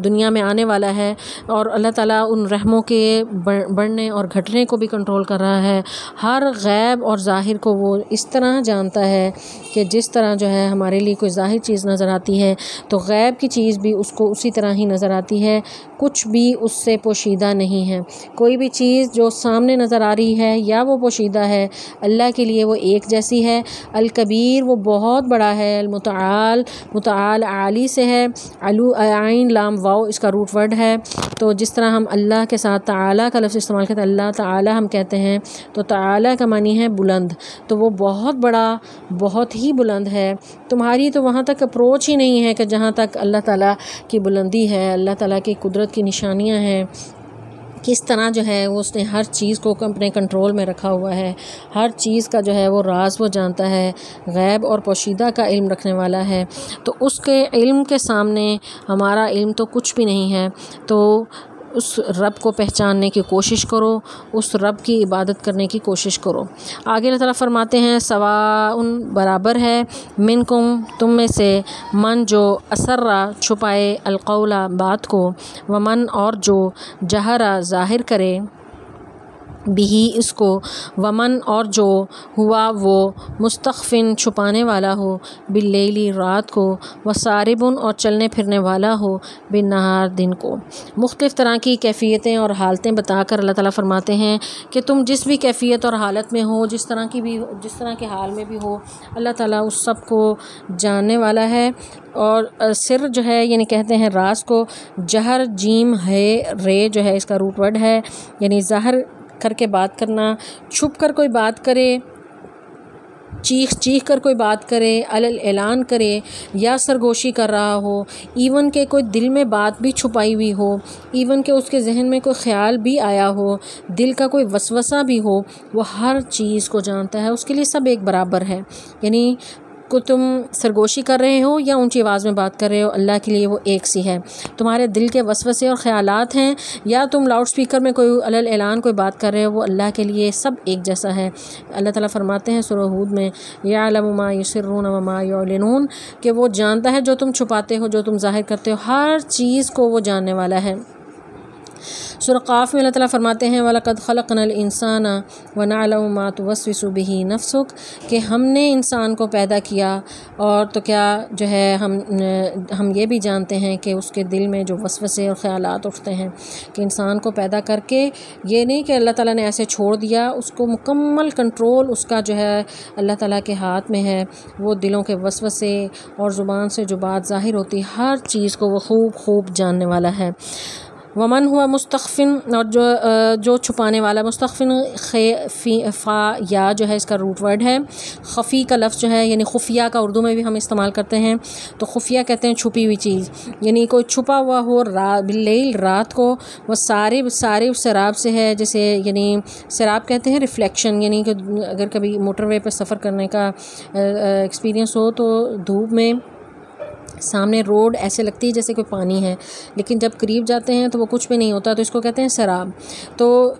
دنیا میں آنے والا ہے، اور اللہ تعالیٰ ان رحموں کے بڑھنے اور گھٹنے کو بھی کنٹرول کر رہا ہے۔ ہر غیب اور ظاہر کو وہ اس طرح جانتا ہے کہ جس طرح جو ہے ہمارے لیے کوئی ظاہر چیز نظر آتی ہے تو غیب کی چیز بھی اس کو اسی طرح ہی نظر آتی ہے، کچھ بھی اس سے پوشیدہ نہیں ہے۔ کوئی بھی چیز جو سامنے نظر آ رہی ہے یا وہ پوشیدہ ہے، اللہ کے لیے وہ ایک جیسی ہے۔ الکبیر، وہ بہت بڑا ہے۔ المتعال، متعال عالی سے ہے، علو عین لام واو اس کا روٹ ورڈ ہے۔ تو جس طرح ہم اللہ کے ساتھ تعالیٰ کا لفظ استعمال کرتے ہیں، اللہ تعالیٰ ہم کہتے ہیں، تو تعالیٰ کا معنی ہے بلند، تو وہ بہت بڑا، بہت ہی بلند ہے۔ تمہاری تو وہاں تک اپروچ ہی نہیں ہے کہ جہاں تک اللہ تعالیٰ کی بلندی ہے، اللہ تعالیٰ کی قدرت کی نشانیاں ہیں، کس طرح جو ہے وہ اس نے ہر چیز کو اپنے کنٹرول میں رکھا ہوا ہے، ہر چیز کا جو ہے وہ راز وہ جانتا ہے، غیب اور پوشیدہ کا علم رکھنے والا ہے۔ تو اس کے علم کے سامنے ہمارا علم تو کچھ بھی نہیں ہے۔ تو اس رب کو پہچاننے کی کوشش کرو، اس رب کی عبادت کرنے کی کوشش کرو۔ آگے اللہ تعالیٰ فرماتے ہیں سواء، برابر ہے، منکم، تم میں سے، من جو اسرّا چھپائے، القول بات کو، ومن اور جو جہرا ظاہر کرے، بھی اس کو، ومن اور جو ہوا وہ مستخفن چھپانے والا ہو، باللیل رات کو، وساربن اور چلنے پھرنے والا ہو، بالنہار دن کو۔ مختلف طرح کی کیفیتیں اور حالتیں بتا کر اللہ تعالیٰ فرماتے ہیں کہ تم جس بھی کیفیت اور حالت میں ہو، جس طرح کے حال میں بھی ہو، اللہ تعالیٰ اس سب کو جاننے والا ہے۔ اور سر جو ہے یعنی کہتے ہیں راز کو، جہر جیم ہے رے جو ہے اس کا روٹ ورڈ ہے، یعنی ظاہر کر کے بات کرنا، چھپ کر کوئی بات کرے، چیخ کر کوئی بات کرے، اعلان کرے، یا سرگوشی کر رہا ہو، ایون کہ کوئی دل میں بات بھی چھپائی ہوئی ہو، ایون کہ اس کے ذہن میں کوئی خیال بھی آیا ہو، دل کا کوئی وسوسہ بھی ہو، وہ ہر چیز کو جانتا ہے، اس کے لیے سب ایک برابر ہے۔ یعنی کو تم سرگوشی کر رہے ہو یا اونچی آواز میں بات کر رہے ہو، اللہ کے لیے وہ ایک سی ہے۔ تمہارے دل کے وسوسے اور خیالات ہیں یا تم لاؤڈ سپیکر میں کوئی اعلان کوئی بات کر رہے ہو، وہ اللہ کے لیے سب ایک جیسا ہے۔ اللہ تعالیٰ فرماتے ہیں سورہ ہود میں یعلم ما یسرون وما یعلنون، کہ وہ جانتا ہے جو تم چھپاتے ہو، جو تم ظاہر کرتے ہو، ہر چیز کو وہ جاننے والا ہے۔ سورہ قاف میں اللہ تعالیٰ فرماتے ہیں وَلَقَدْ خَلَقْنَا الْإِنسَانَ وَنَعْلَمُ مَا تُوَسْوِسُ بِهِ نَفْسُكَ، کہ ہم نے انسان کو پیدا کیا اور تو کیا جو ہے ہم یہ بھی جانتے ہیں کہ اس کے دل میں جو وسوسے اور خیالات اٹھتے ہیں، کہ انسان کو پیدا کر کے یہ نہیں کہ اللہ تعالیٰ نے ایسے چھوڑ دیا، اس کو مکمل کنٹرول اس کا جو ہے اللہ تعالیٰ کے ہاتھ میں ہے۔ وہ دلوں کے وسوسے اور زبان سے جو بات ظاہر ہوتی ہر چیز کو وہ خوب جاننے والا ہے۔ ومن ہوا مستخفن، اور جو چھپانے والا، مستخفن فا یا جو ہے اس کا روٹ ورڈ ہے، خفی کا لفظ جو ہے یعنی خفیہ کا اردو میں بھی ہم استعمال کرتے ہیں، تو خفیہ کہتے ہیں چھپی ہوئی چیز، یعنی کوئی چھپا ہوا ہو باللیل رات کو، وہ سارب سراب سے ہے، جیسے یعنی سراب کہتے ہیں ریفلیکشن، یعنی کہ اگر کبھی موٹر وے پہ سفر کرنے کا ایکسپیرینس ہو تو دھوپ میں سامنے روڈ ایسے لگتی ہے جیسے کوئی پانی ہے، لیکن جب قریب جاتے ہیں تو وہ کچھ بھی نہیں ہوتا، تو اس کو کہتے ہیں سراب۔ تو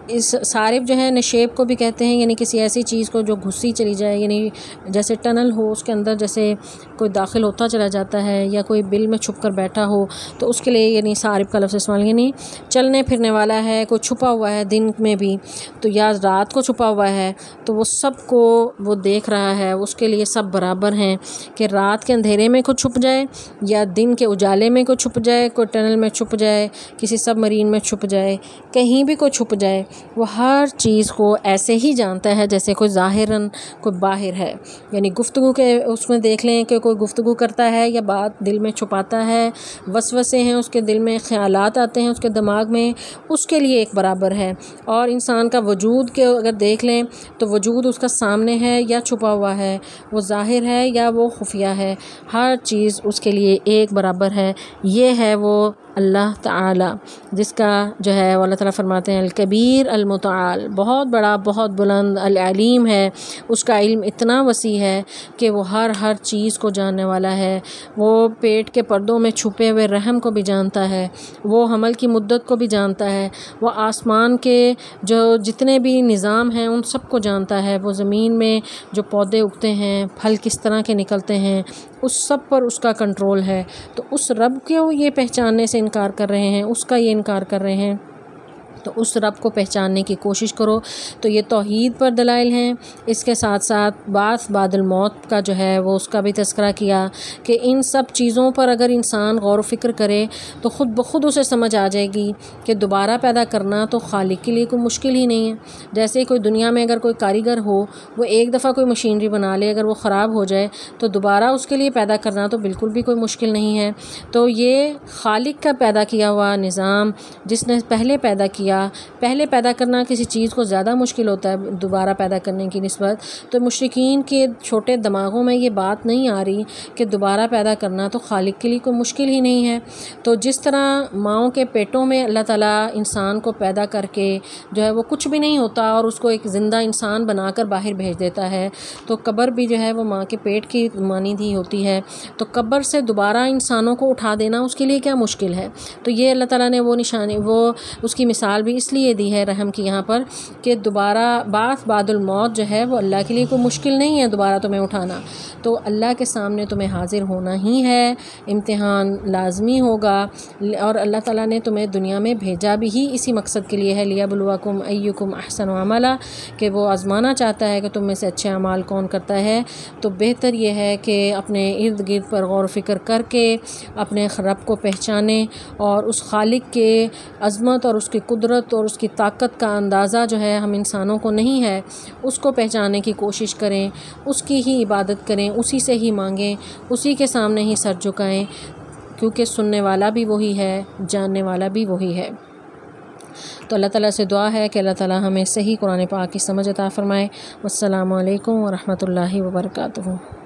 اس صارف جو ہے نشیب کو بھی کہتے ہیں، یعنی کسی ایسی چیز کو جو گھسی چلی جائے، یعنی جیسے ٹنل ہو اس کے اندر جیسے کوئی داخل ہوتا چلا جاتا ہے، یا کوئی بل میں چھپ کر بیٹھا ہو تو اس کے لیے یعنی صارف کا لفظ استعمال، یعنی چلنے پھرنے والا ہے، کوئی چھپا ہوا ہے دن میں بھی تو یا رات کو چھپا ہوا ہے، تو وہ سب کو وہ دیکھ رہا ہے، اس کے لیے سب برابر ہیں، کہ رات کے اندھیرے میں کوئی چھپ جائے یا دن کے اجالے میں کوئی چھپ جائے، کوئی ٹنل میں چھپ جائے، کسی سب مرین میں چھپ جائے، کہیں بھی کوئی چھپ جائے، وہ ہر چیز کو ایسے ہی جانتا ہے جیسے کوئی ظاہراً کوئی باہر ہے۔ یعنی گفتگو کے اس میں دیکھ لیں کہ کوئی گفتگو کرتا ہے یا بات دل میں چھپاتا ہے، وسوسے ہیں اس کے دل میں، خیالات آتے ہیں اس کے دماغ میں، اس کے لیے ایک برابر ہے۔ اور انسان کا وجود کے اگر دیکھ لیں تو وجود اس کا سامنے ہے یا چھپا ہوا ہے، وہ ظاہر ہے یا وہ خفیہ ہے، ہر چیز اس کے لیے ایک برابر ہے۔ یہ ہے وہ اللہ تعالی جس کا جو ہے وہ اللہ تعالیٰ فرماتے ہیں الکبیر المتعال، بہت بڑا، بہت بلند، العلیم ہے، اس کا علم اتنا وسیع ہے کہ وہ ہر چیز کو جاننے والا ہے۔ وہ پیٹ کے پردوں میں چھپے ہوئے رحم کو بھی جانتا ہے، وہ حمل کی مدت کو بھی جانتا ہے، وہ آسمان کے جو جتنے بھی نظام ہیں ان سب کو جانتا ہے، وہ زمین میں جو پودے اگتے ہیں، پھل کس طرح کے نکلتے ہیں، اس سب پر اس کا کنٹرول ہے۔ تو اس رب کو یہ پہچاننے سے انکار کر رہے ہیں، اس کا یہ انکار کر رہے ہیں، تو اس رب کو پہچاننے کی کوشش کرو۔ تو یہ توحید پر دلائل ہیں، اس کے ساتھ ساتھ بعث بعد الموت کا جو ہے وہ اس کا بھی تذکرہ کیا کہ ان سب چیزوں پر اگر انسان غور و فکر کرے تو خود بخود اسے سمجھ آ جائے گی کہ دوبارہ پیدا کرنا تو خالق کے لیے کوئی مشکل ہی نہیں ہے۔ جیسے کوئی دنیا میں اگر کوئی کاریگر ہو، وہ ایک دفعہ کوئی مشینری بنا لے، اگر وہ خراب ہو جائے تو دوبارہ اس کے لیے پیدا کرنا تو بالکل بھی کوئی مشکل نہیں ہے۔ تو یہ خالق کا پیدا کیا ہوا نظام، جس نے پہلے پیدا کیا، پہلے پیدا کرنا کسی چیز کو زیادہ مشکل ہوتا ہے دوبارہ پیدا کرنے کی نسبت، تو مشرکین کے چھوٹے دماغوں میں یہ بات نہیں آ رہی کہ دوبارہ پیدا کرنا تو خالق کے لیے کوئی مشکل ہی نہیں ہے۔ تو جس طرح ماؤں کے پیٹوں میں اللہ تعالیٰ انسان کو پیدا کر کے جو ہے وہ کچھ بھی نہیں ہوتا اور اس کو ایک زندہ انسان بنا کر باہر بھیج دیتا ہے، تو قبر بھی جو ہے وہ ماں کے پیٹ کی مانند ہی ہوتی ہے۔ تو قبر سے دوبارہ انسانوں کو اٹھا دینا اس کے لیے کیا مشکل ہے؟ تو یہ اللہ تعالیٰ نے وہ نشانی، وہ اس کی مثال بھی اس لیے دی ہے رحم کی یہاں پر کہ دوبارہ بعث بعد الموت جو ہے وہ اللہ کے لیے کوئی مشکل نہیں ہے دوبارہ تمہیں اٹھانا۔ تو اللہ کے سامنے تمہیں حاضر ہونا ہی ہے، امتحان لازمی ہوگا، اور اللہ تعالیٰ نے تمہیں دنیا میں بھیجا بھی ہی اسی مقصد کے لیے ہے، لیبلوکم ایکم احسن عملا، کہ وہ آزمانا چاہتا ہے کہ تم میں سے اچھے اعمال کون کرتا ہے۔ تو بہتر یہ ہے کہ اپنے ارد گرد پر غور و فکر کر کے اپنے رب کو پہچانیں، اور اس خالق کے عظمت اور اس کی قدرت اور اس کی طاقت کا اندازہ جو ہے ہم انسانوں کو نہیں ہے، اس کو پہچاننے کی کوشش کریں، اس کی ہی عبادت کریں، اسی سے ہی مانگیں، اسی کے سامنے ہی سر جھکائیں، کیونکہ سننے والا بھی وہی ہے، جاننے والا بھی وہی ہے۔ تو اللہ تعالیٰ سے دعا ہے کہ اللہ تعالیٰ ہمیں صحیح قرآن پاک کی سمجھ عطا فرمائے۔ والسلام علیکم ورحمۃ اللہ وبرکاتہ۔